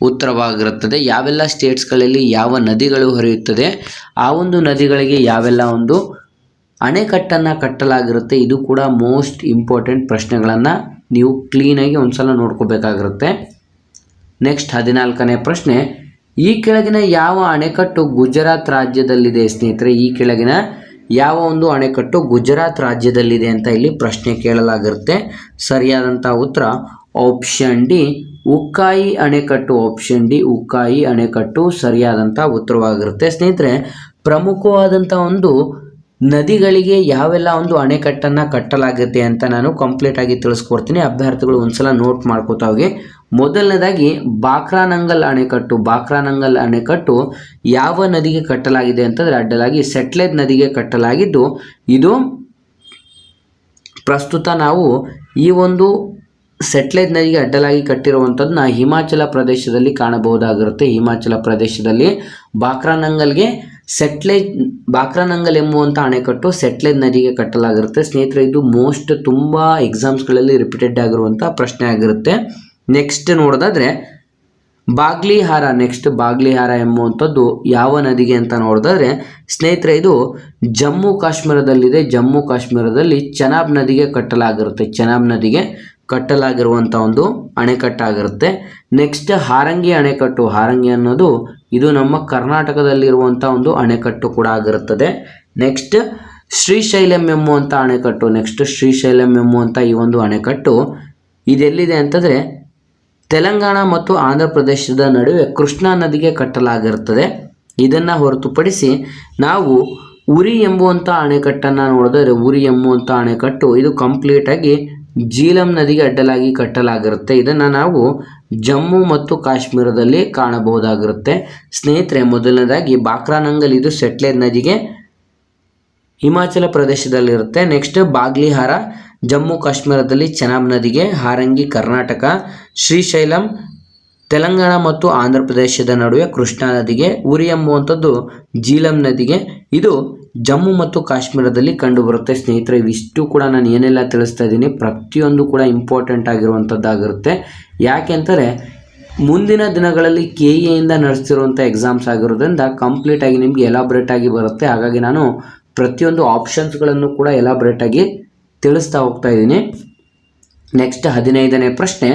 ಉತ್ತರವಾಗಿರುತ್ತದೆ. ಯಾವೆಲ್ಲ ಸ್ಟೇಟ್ಸ್ಗಳಲ್ಲಿ ಯಾವ ನದಿಗಳು ಹರಿಯುತ್ತದೆ, ಆ ಒಂದು ನದಿಗಳಿಗೆ ಯಾವೆಲ್ಲ ಒಂದು ಅಣೆಕಟ್ಟನ್ನು ಕಟ್ಟಲಾಗಿರುತ್ತೆ. ಇದು ಕೂಡ ಮೋಸ್ಟ್ ಇಂಪಾರ್ಟೆಂಟ್ ಪ್ರಶ್ನೆಗಳನ್ನು ನೀವು ಕ್ಲೀನಾಗಿ ಒಂದ್ಸಲ ನೋಡ್ಕೋಬೇಕಾಗಿರುತ್ತೆ. ನೆಕ್ಸ್ಟ್ 14ನೇ ಪ್ರಶ್ನೆ, ಈ ಕೆಳಗಿನ ಯಾವ ಅಣೆಕಟ್ಟು ಗುಜರಾತ್ ರಾಜ್ಯದಲ್ಲಿದೆ? ಸ್ನೇಹಿತರೆ, ಈ ಕೆಳಗಿನ ಯಾವ ಒಂದು ಅಣೆಕಟ್ಟು ಗುಜರಾತ್ ರಾಜ್ಯದಲ್ಲಿದೆ ಅಂತ ಇಲ್ಲಿ ಪ್ರಶ್ನೆ ಕೇಳಲಾಗಿರುತ್ತೆ. ಸರಿಯಾದಂಥ ಉತ್ತರ ಆಪ್ಷನ್ ಡಿ ಉಕ್ಕಾಯಿ ಅಣೆಕಟ್ಟು. ಆಪ್ಷನ್ ಡಿ ಉಕ್ಕಾಯಿ ಅಣೆಕಟ್ಟು ಸರಿಯಾದಂಥ ಉತ್ತರವಾಗಿರುತ್ತೆ. ಸ್ನೇಹಿತರೆ, ಪ್ರಮುಖವಾದಂಥ ಒಂದು ನದಿಗಳಿಗೆ ಯಾವೆಲ್ಲ ಒಂದು ಅಣೆಕಟ್ಟನ್ನು ಕಟ್ಟಲಾಗುತ್ತೆ ಅಂತ ನಾನು ಕಂಪ್ಲೀಟಾಗಿ ತಿಳಿಸ್ಕೊಡ್ತೀನಿ. ಅಭ್ಯರ್ಥಿಗಳು ಒಂದ್ಸಲ ನೋಟ್ ಮಾಡ್ಕೋತಾ ಹೋಗಿ. ಮೊದಲನೇದಾಗಿ ಬಾಕ್ರಾನಂಗಲ್ ಅಣೆಕಟ್ಟು. ಬಾಕ್ರಾನಂಗಲ್ ಅಣೆಕಟ್ಟು ಯಾವ ನದಿಗೆ ಕಟ್ಟಲಾಗಿದೆ ಅಂತಂದರೆ ಅಡ್ಡಲಾಗಿ ಸಟ್ಲೆಜ್ ನದಿಗೆ ಕಟ್ಟಲಾಗಿದ್ದು, ಇದು ಪ್ರಸ್ತುತ ನಾವು ಈ ಒಂದು ಸಟ್ಲೆಜ್ ನದಿಗೆ ಅಡ್ಡಲಾಗಿ ಕಟ್ಟಿರುವಂಥದ್ದನ್ನ ಹಿಮಾಚಲ ಪ್ರದೇಶದಲ್ಲಿ ಕಾಣಬಹುದಾಗಿರುತ್ತೆ. ಹಿಮಾಚಲ ಪ್ರದೇಶದಲ್ಲಿ ಬಾಕ್ರಾನಂಗಲ್ ಎಂಬುವಂಥ ಅಣೆಕಟ್ಟು ಸಟ್ಲೆಜ್ ನದಿಗೆ ಕಟ್ಟಲಾಗಿರುತ್ತೆ. ಸ್ನೇಹಿತರೆ, ಇದು ಮೋಸ್ಟ್ ತುಂಬ ಎಕ್ಸಾಮ್ಸ್ಗಳಲ್ಲಿ ರಿಪೀಟೆಡ್ ಆಗಿರುವಂಥ ಪ್ರಶ್ನೆ ಆಗಿರುತ್ತೆ. ನೆಕ್ಸ್ಟ್ ನೋಡೋದಾದರೆ ಬಾಗ್ಲಿಹಾರ. ನೆಕ್ಸ್ಟ್ ಬಾಗ್ಲಿಹಾರ ಎಂಬುವಂಥದ್ದು ಯಾವ ನದಿಗೆ ಅಂತ ನೋಡಿದ್ರೆ ಸ್ನೇಹಿತರೆ, ಇದು ಜಮ್ಮು ಕಾಶ್ಮೀರದಲ್ಲಿದೆ. ಜಮ್ಮು ಕಾಶ್ಮೀರದಲ್ಲಿ ಚೆನಾಬ್ ನದಿಗೆ ಕಟ್ಟಲಾಗಿರುತ್ತೆ. ಚೆನಾಬ್ ನದಿಗೆ ಕಟ್ಟಲಾಗಿರುವಂಥ ಒಂದು ಅಣೆಕಟ್ಟಾಗಿರುತ್ತೆ. ನೆಕ್ಸ್ಟ್ ಹಾರಂಗಿ ಅಣೆಕಟ್ಟು. ಹಾರಂಗಿ ಅನ್ನೋದು ಇದು ನಮ್ಮ ಕರ್ನಾಟಕದಲ್ಲಿರುವಂಥ ಒಂದು ಅಣೆಕಟ್ಟು ಕೂಡ ಆಗಿರುತ್ತದೆ. ನೆಕ್ಸ್ಟ್ ಶ್ರೀಶೈಲಂ ಎಂಬುವಂಥ ಅಣೆಕಟ್ಟು. ನೆಕ್ಸ್ಟ್ ಶ್ರೀಶೈಲಂ ಎಂಬುವಂಥ ಈ ಒಂದು ಅಣೆಕಟ್ಟು ಇದೆಲ್ಲಿದೆ ಅಂತಂದರೆ ತೆಲಂಗಾಣ ಮತ್ತು ಆಂಧ್ರ ಪ್ರದೇಶದ ನಡುವೆ ಕೃಷ್ಣಾ ನದಿಗೆ ಕಟ್ಟಲಾಗಿರುತ್ತದೆ. ಇದನ್ನು ಹೊರತುಪಡಿಸಿ ನಾವು ಉರಿ ಎಂಬುವಂಥ ಅಣೆಕಟ್ಟನ್ನು ನೋಡಿದರೆ ಉರಿ ಎಂಬುವಂಥ ಅಣೆಕಟ್ಟು ಇದು ಕಂಪ್ಲೀಟಾಗಿ ಜೀಲಂ ನದಿಗೆ ಅಡ್ಡಲಾಗಿ ಕಟ್ಟಲಾಗಿರುತ್ತೆ. ಇದನ್ನು ನಾವು ಜಮ್ಮು ಮತ್ತು ಕಾಶ್ಮೀರದಲ್ಲಿ ಕಾಣಬಹುದಾಗಿರುತ್ತೆ. ಸ್ನೇಹಿತರೆ, ಮೊದಲನೇದಾಗಿ ಬಾಕ್ರಾನಂಗಲ್ ಇದು ಸಟ್ಲೆಜ್ ನದಿಗೆ ಹಿಮಾಚಲ ಪ್ರದೇಶದಲ್ಲಿರುತ್ತೆ. ನೆಕ್ಸ್ಟ್ ಬಾಗ್ಲಿಹಾರ ಜಮ್ಮು ಕಾಶ್ಮೀರದಲ್ಲಿ ಚೆನಾಬ್ ನದಿಗೆ, ಹಾರಂಗಿ ಕರ್ನಾಟಕ, ಶ್ರೀಶೈಲಂ ತೆಲಂಗಾಣ ಮತ್ತು ಆಂಧ್ರ ಪ್ರದೇಶದ ನಡುವೆ ಕೃಷ್ಣಾ ನದಿಗೆ, ಉರಿ ಎಂಬುವಂಥದ್ದು ಜೀಲಂ ನದಿಗೆ. ಇದು ಜಮ್ಮು ಮತ್ತು ಕಾಶ್ಮೀರದಲ್ಲಿ ಕಂಡುಬರುತ್ತೆ ಸ್ನೇಹಿತರೆ. ಇವಿಷ್ಟು ಕೂಡ ನಾನು ಏನೆಲ್ಲ ತಿಳಿಸ್ತಾ ಇದ್ದೀನಿ ಪ್ರತಿಯೊಂದು ಕೂಡ ಇಂಪಾರ್ಟೆಂಟ್ ಆಗಿರುವಂಥದ್ದಾಗಿರುತ್ತೆ. ಯಾಕೆಂದರೆ ಮುಂದಿನ ದಿನಗಳಲ್ಲಿ KEಯಿಂದ ನಡೆಸ್ತಿರುವಂಥ ಎಕ್ಸಾಮ್ಸ್ ಆಗಿರೋದ್ರಿಂದ ಕಂಪ್ಲೀಟಾಗಿ ನಿಮಗೆ ಎಲಾಬ್ರೇಟಾಗಿ ಬರುತ್ತೆ. ಹಾಗಾಗಿ ನಾನು ಪ್ರತಿಯೊಂದು ಆಪ್ಷನ್ಸ್ಗಳನ್ನು ಕೂಡ ಎಲಾಬ್ರೇಟಾಗಿ ತಿಳಿಸ್ತಾ ಹೋಗ್ತಾ ಇದ್ದೀನಿ. ನೆಕ್ಸ್ಟ್ 15ನೇ ಪ್ರಶ್ನೆ,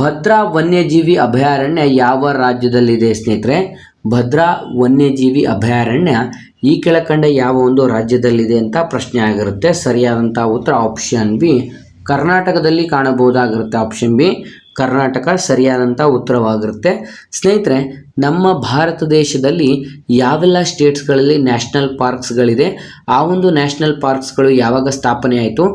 ಭದ್ರಾ ವನ್ಯಜೀವಿ ಅಭಯಾರಣ್ಯ ಯಾವ ರಾಜ್ಯದಲ್ಲಿದೆ ಸ್ನೇಹಿತರೆ? ಭದ್ರಾ ವನ್ಯಜೀವಿ ಅಭಯಾರಣ್ಯ ಈ ಕೆಳಕಂಡ ಯಾವ ಒಂದು ರಾಜ್ಯದಲ್ಲಿದೆ ಅಂತ ಪ್ರಶ್ನೆ ಆಗಿರುತ್ತೆ. ಸರಿಯಾದಂಥ ಉತ್ತರ ಆಪ್ಷನ್ ಬಿ, ಕರ್ನಾಟಕದಲ್ಲಿ ಕಾಣಬಹುದಾಗಿರುತ್ತೆ. ಆಪ್ಷನ್ ಬಿ ಕರ್ನಾಟಕ ಸರಿಯಾದಂಥ ಉತ್ತರವಾಗಿರುತ್ತೆ. ಸ್ನೇಹಿತರೆ, ನಮ್ಮ ಭಾರತ ದೇಶದಲ್ಲಿ ಯಾವೆಲ್ಲ ಸ್ಟೇಟ್ಸ್ಗಳಲ್ಲಿ ನ್ಯಾಷನಲ್ ಪಾರ್ಕ್ಸ್ಗಳಿದೆ, ಆ ಒಂದು ನ್ಯಾಷನಲ್ ಪಾರ್ಕ್ಸ್ಗಳು ಯಾವಾಗ ಸ್ಥಾಪನೆ ಆಯಿತು,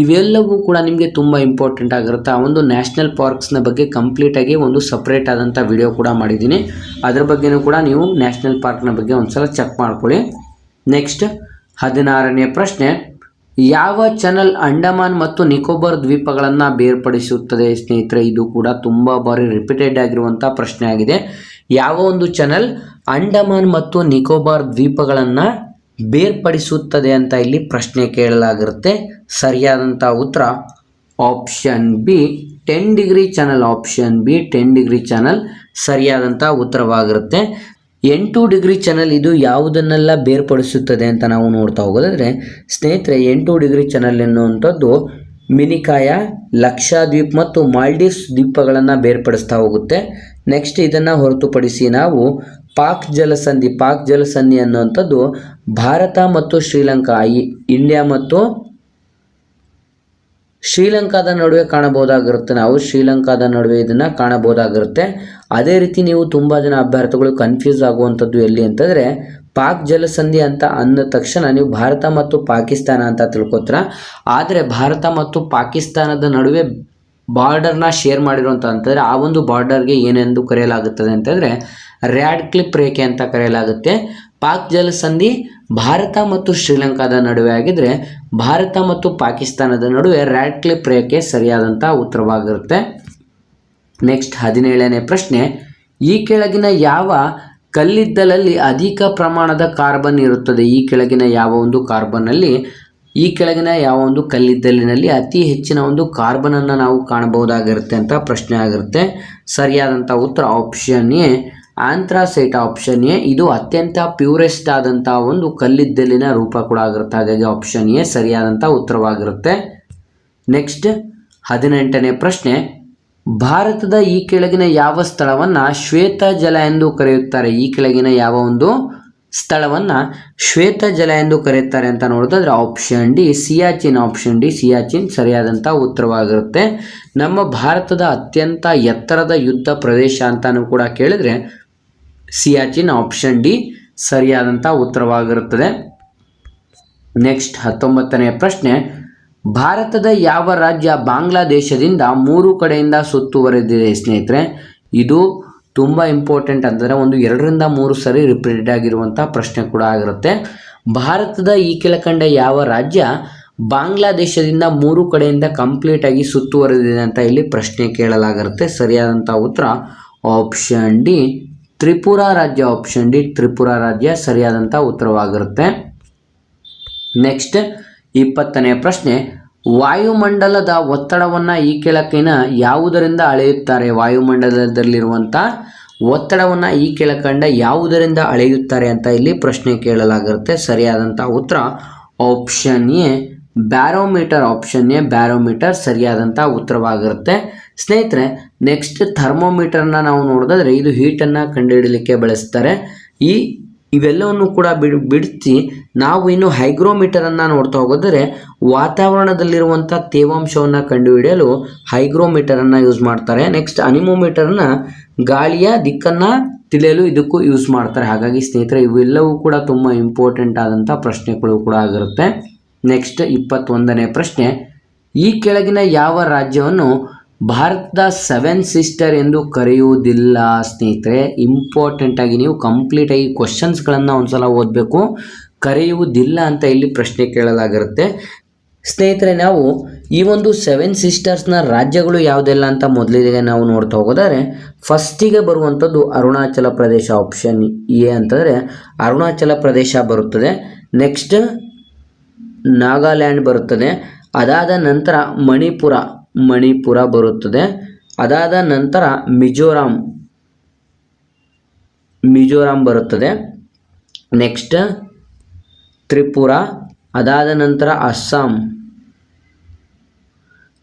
ಇವೆಲ್ಲವೂ ಕೂಡ ನಿಮಗೆ ತುಂಬ ಇಂಪಾರ್ಟೆಂಟ್ ಆಗಿರುತ್ತೆ. ಆ ಒಂದು ನ್ಯಾಷನಲ್ ಪಾರ್ಕ್ಸ್ನ ಬಗ್ಗೆ ಕಂಪ್ಲೀಟಾಗಿ ಒಂದು ಸಪ್ರೇಟ್ ಆದಂಥ ವಿಡಿಯೋ ಕೂಡ ಮಾಡಿದ್ದೀನಿ. ಅದ್ರ ಬಗ್ಗೆನೂ ಕೂಡ ನೀವು ನ್ಯಾಷನಲ್ ಪಾರ್ಕ್ನ ಬಗ್ಗೆ ಒಂದ್ಸಲ ಚೆಕ್ ಮಾಡ್ಕೊಳ್ಳಿ. ನೆಕ್ಸ್ಟ್ 16ನೇ ಪ್ರಶ್ನೆ, ಯಾವ ಚಾನಲ್ ಅಂಡಮಾನ್ ಮತ್ತು ನಿಕೋಬಾರ್ ದ್ವೀಪಗಳನ್ನು ಬೇರ್ಪಡಿಸುತ್ತದೆ ಸ್ನೇಹಿತರೆ? ಇದು ಕೂಡ ತುಂಬ ಬಾರಿ ರಿಪೀಟೆಡ್ ಆಗಿರುವಂಥ ಪ್ರಶ್ನೆ ಆಗಿದೆ. ಯಾವ ಒಂದು ಚಾನಲ್ ಅಂಡಮಾನ್ ಮತ್ತು ನಿಕೋಬಾರ್ ದ್ವೀಪಗಳನ್ನು ಬೇರ್ಪಡಿಸುತ್ತದೆ ಅಂತ ಇಲ್ಲಿ ಪ್ರಶ್ನೆ ಕೇಳಲಾಗಿರುತ್ತೆ. ಸರಿಯಾದಂಥ ಉತ್ತರ option B 10 degree channel. Option B 10 degree channel ಸರಿಯಾದಂಥ ಉತ್ತರವಾಗಿರುತ್ತೆ. 8 ಡಿಗ್ರಿ ಚಾನಲ್ ಇದು ಯಾವುದನ್ನೆಲ್ಲ ಬೇರ್ಪಡಿಸುತ್ತದೆ ಅಂತ ನಾವು ನೋಡ್ತಾ ಹೋಗೋದಾದರೆ ಸ್ನೇಹಿತರೆ, 8 ಡಿಗ್ರಿ ಚಾನಲ್ ಎನ್ನುವಂಥದ್ದು ಮಿನಿಕಾಯ, ಲಕ್ಷದ್ವೀಪ್ ಮತ್ತು ಮಾಲ್ಡೀವ್ಸ್ ದ್ವೀಪಗಳನ್ನು ಬೇರ್ಪಡಿಸ್ತಾ ಹೋಗುತ್ತೆ. ನೆಕ್ಸ್ಟ್ ಇದನ್ನು ಹೊರತುಪಡಿಸಿ ನಾವು ಪಾಕ್ ಜಲಸಂಧಿ ಅನ್ನುವಂಥದ್ದು ಭಾರತ ಮತ್ತು ಶ್ರೀಲಂಕಾ, ಇಂಡಿಯಾ ಮತ್ತು ಶ್ರೀಲಂಕಾದ ನಡುವೆ ಕಾಣಬಹುದಾಗಿರುತ್ತೆ. ನಾವು ಶ್ರೀಲಂಕಾದ ನಡುವೆ ಇದನ್ನು ಕಾಣಬಹುದಾಗಿರುತ್ತೆ. ಅದೇ ರೀತಿ ನೀವು ತುಂಬ ಜನ ಅಭ್ಯರ್ಥಿಗಳು ಕನ್ಫ್ಯೂಸ್ ಆಗುವಂಥದ್ದು ಎಲ್ಲಿ ಅಂತಂದರೆ, ಪಾಕ್ ಜಲಸಂಧಿ ಅಂತ ಅಂದ ತಕ್ಷಣ ನೀವು ಭಾರತ ಮತ್ತು ಪಾಕಿಸ್ತಾನ ಅಂತ ತಿಳ್ಕೊತೀರ. ಆದರೆ ಭಾರತ ಮತ್ತು ಪಾಕಿಸ್ತಾನದ ನಡುವೆ ಬಾರ್ಡರ್ನ ಶೇರ್ ಮಾಡಿರುವಂಥ ಅಂತಂದರೆ ಆ ಒಂದು ಬಾರ್ಡರ್ಗೆ ಏನೆಂದು ಕರೆಯಲಾಗುತ್ತದೆ ಅಂತಂದರೆ ರ್ಯಾಡ್ ಕ್ಲಿಪ್ ರೇಖೆ ಅಂತ ಕರೆಯಲಾಗುತ್ತೆ. ಪಾಕ್ ಜಲಸಂಧಿ ಭಾರತ ಮತ್ತು ಶ್ರೀಲಂಕಾದ ನಡುವೆ ಆಗಿದ್ದರೆ ಭಾರತ ಮತ್ತು ಪಾಕಿಸ್ತಾನದ ನಡುವೆ ರ್ಯಾಡ್ ಕ್ಲಿಪ್ ರೇಖೆ ಸರಿಯಾದಂಥ ಉತ್ತರವಾಗಿರುತ್ತೆ. ನೆಕ್ಸ್ಟ್ 17ನೇ ಪ್ರಶ್ನೆ, ಈ ಕೆಳಗಿನ ಯಾವ ಕಲ್ಲಿದ್ದಲಲ್ಲಿ ಅಧಿಕ ಪ್ರಮಾಣದ ಕಾರ್ಬನ್ ಇರುತ್ತದೆ? ಈ ಕೆಳಗಿನ ಯಾವ ಒಂದು ಕಲ್ಲಿದ್ದಲಿನಲ್ಲಿ ಅತಿ ಹೆಚ್ಚಿನ ಒಂದು ಕಾರ್ಬನನ್ನು ನಾವು ಕಾಣಬಹುದಾಗಿರುತ್ತೆ ಅಂತ ಪ್ರಶ್ನೆ ಆಗಿರುತ್ತೆ. ಸರಿಯಾದಂಥ ಉತ್ತರ ಆಪ್ಷನ್ ಎ ಆಂಥ್ರಾಸೈಟ್. ಆಪ್ಷನ್ ಎ ಇದು ಅತ್ಯಂತ ಪ್ಯೂರೆಸ್ಟ್ ಆದಂಥ ಒಂದು ಕಲ್ಲಿದ್ದಲಿನ ರೂಪ ಕೂಡ ಆಗಿರುತ್ತೆ. ಹಾಗಾಗಿ ಆಪ್ಷನ್ ಎ ಸರಿಯಾದಂಥ ಉತ್ತರವಾಗಿರುತ್ತೆ. ನೆಕ್ಸ್ಟ್ 18ನೇ ಪ್ರಶ್ನೆ, ಭಾರತದ ಈ ಕೆಳಗಿನ ಯಾವ ಸ್ಥಳವನ್ನು ಶ್ವೇತ ಜಲ ಎಂದು ಕರೆಯುತ್ತಾರೆ? ಈ ಕೆಳಗಿನ ಯಾವ ಒಂದು ಸ್ಥಳವನ್ನು ಶ್ವೇತ ಜಲ ಎಂದು ಕರೆಯುತ್ತಾರೆ ಅಂತ ನೋಡಿದ್ರೆ option D Siachen. Option D Siachen ಸರಿಯಾದಂಥ ಉತ್ತರವಾಗಿರುತ್ತೆ. ನಮ್ಮ ಭಾರತದ ಅತ್ಯಂತ ಎತ್ತರದ ಯುದ್ಧ ಪ್ರದೇಶ ಅಂತಾನೂ ಕೂಡ ಕೇಳಿದ್ರೆ ಸಿಯಾಚಿನ್. ಆಪ್ಷನ್ ಡಿ ಸರಿಯಾದಂಥ ಉತ್ತರವಾಗಿರುತ್ತದೆ. ನೆಕ್ಸ್ಟ್ 19ನೇ ಪ್ರಶ್ನೆ, ಭಾರತದ ಯಾವ ರಾಜ್ಯ ಬಾಂಗ್ಲಾದೇಶದಿಂದ 3 ಕಡೆಯಿಂದ ಸುತ್ತುವರೆದಿದೆ ಸ್ನೇಹಿತರೆ? ಇದು ತುಂಬ ಇಂಪಾರ್ಟೆಂಟ್ ಅಂತಂದರೆ ಒಂದು 2 ರಿಂದ 3 ಸರಿ ರಿಪೀಟೆಡ್ ಆಗಿರುವಂಥ ಪ್ರಶ್ನೆ ಕೂಡ ಆಗಿರುತ್ತೆ. ಭಾರತದ ಈ ಕೆಳಕಂಡ ಯಾವ ರಾಜ್ಯ ಬಾಂಗ್ಲಾದೇಶದಿಂದ 3 ಕಡೆಯಿಂದ ಕಂಪ್ಲೀಟಾಗಿ ಸುತ್ತುವರೆದಿದೆ ಅಂತ ಇಲ್ಲಿ ಪ್ರಶ್ನೆ ಕೇಳಲಾಗಿರುತ್ತೆ. ಸರಿಯಾದಂಥ ಉತ್ತರ ಆಪ್ಷನ್ ಡಿ ತ್ರಿಪುರಾ ರಾಜ್ಯ. ಆಪ್ಷನ್ ಡಿ ತ್ರಿಪುರಾ ರಾಜ್ಯ ಸರಿಯಾದಂಥ ಉತ್ತರವಾಗಿರುತ್ತೆ. ನೆಕ್ಸ್ಟ್ 20ನೇ ಪ್ರಶ್ನೆ, ವಾಯುಮಂಡಲದ ಒತ್ತಡವನ್ನು ಈ ಕೆಳಗಿನ ಯಾವುದರಿಂದ ಅಳೆಯುತ್ತಾರೆ? ವಾಯುಮಂಡಲದಲ್ಲಿರುವಂಥ ಒತ್ತಡವನ್ನು ಈ ಕೆಳಕಂಡ ಯಾವುದರಿಂದ ಅಳೆಯುತ್ತಾರೆ ಅಂತ ಇಲ್ಲಿ ಪ್ರಶ್ನೆ ಕೇಳಲಾಗಿರುತ್ತೆ. ಸರಿಯಾದಂಥ ಉತ್ತರ option A barometer. Option A barometer ಸರಿಯಾದಂಥ ಉತ್ತರವಾಗಿರುತ್ತೆ. ಸ್ನೇಹಿತರೆ, ನೆಕ್ಸ್ಟ್ ಥರ್ಮೋಮೀಟರ್ನ ನಾವು ನೋಡೋದಾದರೆ ಇದು ಹೀಟನ್ನು ಕಂಡುಹಿಡಲಿಕ್ಕೆ ಬಳಸ್ತಾರೆ. ಇವೆಲ್ಲವನ್ನು ಕೂಡ ಬಿಡಿಸಿ ನಾವು ಇನ್ನು ಹೈಗ್ರೋಮೀಟರನ್ನು ನೋಡ್ತಾ ಹೋಗೋದರೆ ವಾತಾವರಣದಲ್ಲಿರುವಂಥ ತೇವಾಂಶವನ್ನು ಕಂಡುಹಿಡಿಯಲು ಹೈಗ್ರೋಮೀಟರನ್ನು ಯೂಸ್ ಮಾಡ್ತಾರೆ. ನೆಕ್ಸ್ಟ್ ಅನಿಮೋಮೀಟರ್ನ ಗಾಳಿಯ ದಿಕ್ಕನ್ನು ತಿಳಿಯಲು ಇದಕ್ಕೂ ಯೂಸ್ ಮಾಡ್ತಾರೆ. ಹಾಗಾಗಿ ಸ್ನೇಹಿತರೆ, ಇವೆಲ್ಲವೂ ಕೂಡ ತುಂಬ ಇಂಪಾರ್ಟೆಂಟ್ ಆದಂಥ ಪ್ರಶ್ನೆಗಳು ಕೂಡ ಆಗಿರುತ್ತೆ. ನೆಕ್ಸ್ಟ್ 21ನೇ ಪ್ರಶ್ನೆ, ಈ ಕೆಳಗಿನ ಯಾವ ರಾಜ್ಯವನ್ನು ಭಾರತದ 7 ಸಿಸ್ಟರ್ ಎಂದು ಕರೆಯುವುದಿಲ್ಲ? ಸ್ನೇಹಿತರೆ, ಇಂಪಾರ್ಟೆಂಟಾಗಿ ನೀವು ಕಂಪ್ಲೀಟಾಗಿ ಕ್ವಶನ್ಸ್ಗಳನ್ನು ಒಂದ್ಸಲ ಓದಬೇಕು. ಕರೆಯುವುದಿಲ್ಲ ಅಂತ ಇಲ್ಲಿ ಪ್ರಶ್ನೆ ಕೇಳಲಾಗಿರುತ್ತೆ. ಸ್ನೇಹಿತರೆ, ನಾವು ಈ ಒಂದು 7 ಸಿಸ್ಟರ್ಸ್ನ ರಾಜ್ಯಗಳು ಯಾವುದೆಲ್ಲ ಅಂತ ಮೊದಲಿಗೆ ನಾವು ನೋಡ್ತಾ ಹೋಗೋದಾದ್ರೆ ಫಸ್ಟಿಗೆ ಬರುವಂಥದ್ದು ಅರುಣಾಚಲ ಪ್ರದೇಶ. ಆಪ್ಷನ್ ಎ ಅಂತಂದರೆ ಅರುಣಾಚಲ ಪ್ರದೇಶ ಬರುತ್ತದೆ. ನೆಕ್ಸ್ಟ್ ನಾಗಾಲ್ಯಾಂಡ್ ಬರುತ್ತದೆ. ಅದಾದ ನಂತರ ಮಣಿಪುರ ಬರುತ್ತದೆ. ಅದಾದ ನಂತರ ಮಿಜೋರಾಂ ಬರುತ್ತದೆ. ನೆಕ್ಸ್ಟ್ ತ್ರಿಪುರ. ಅದಾದ ನಂತರ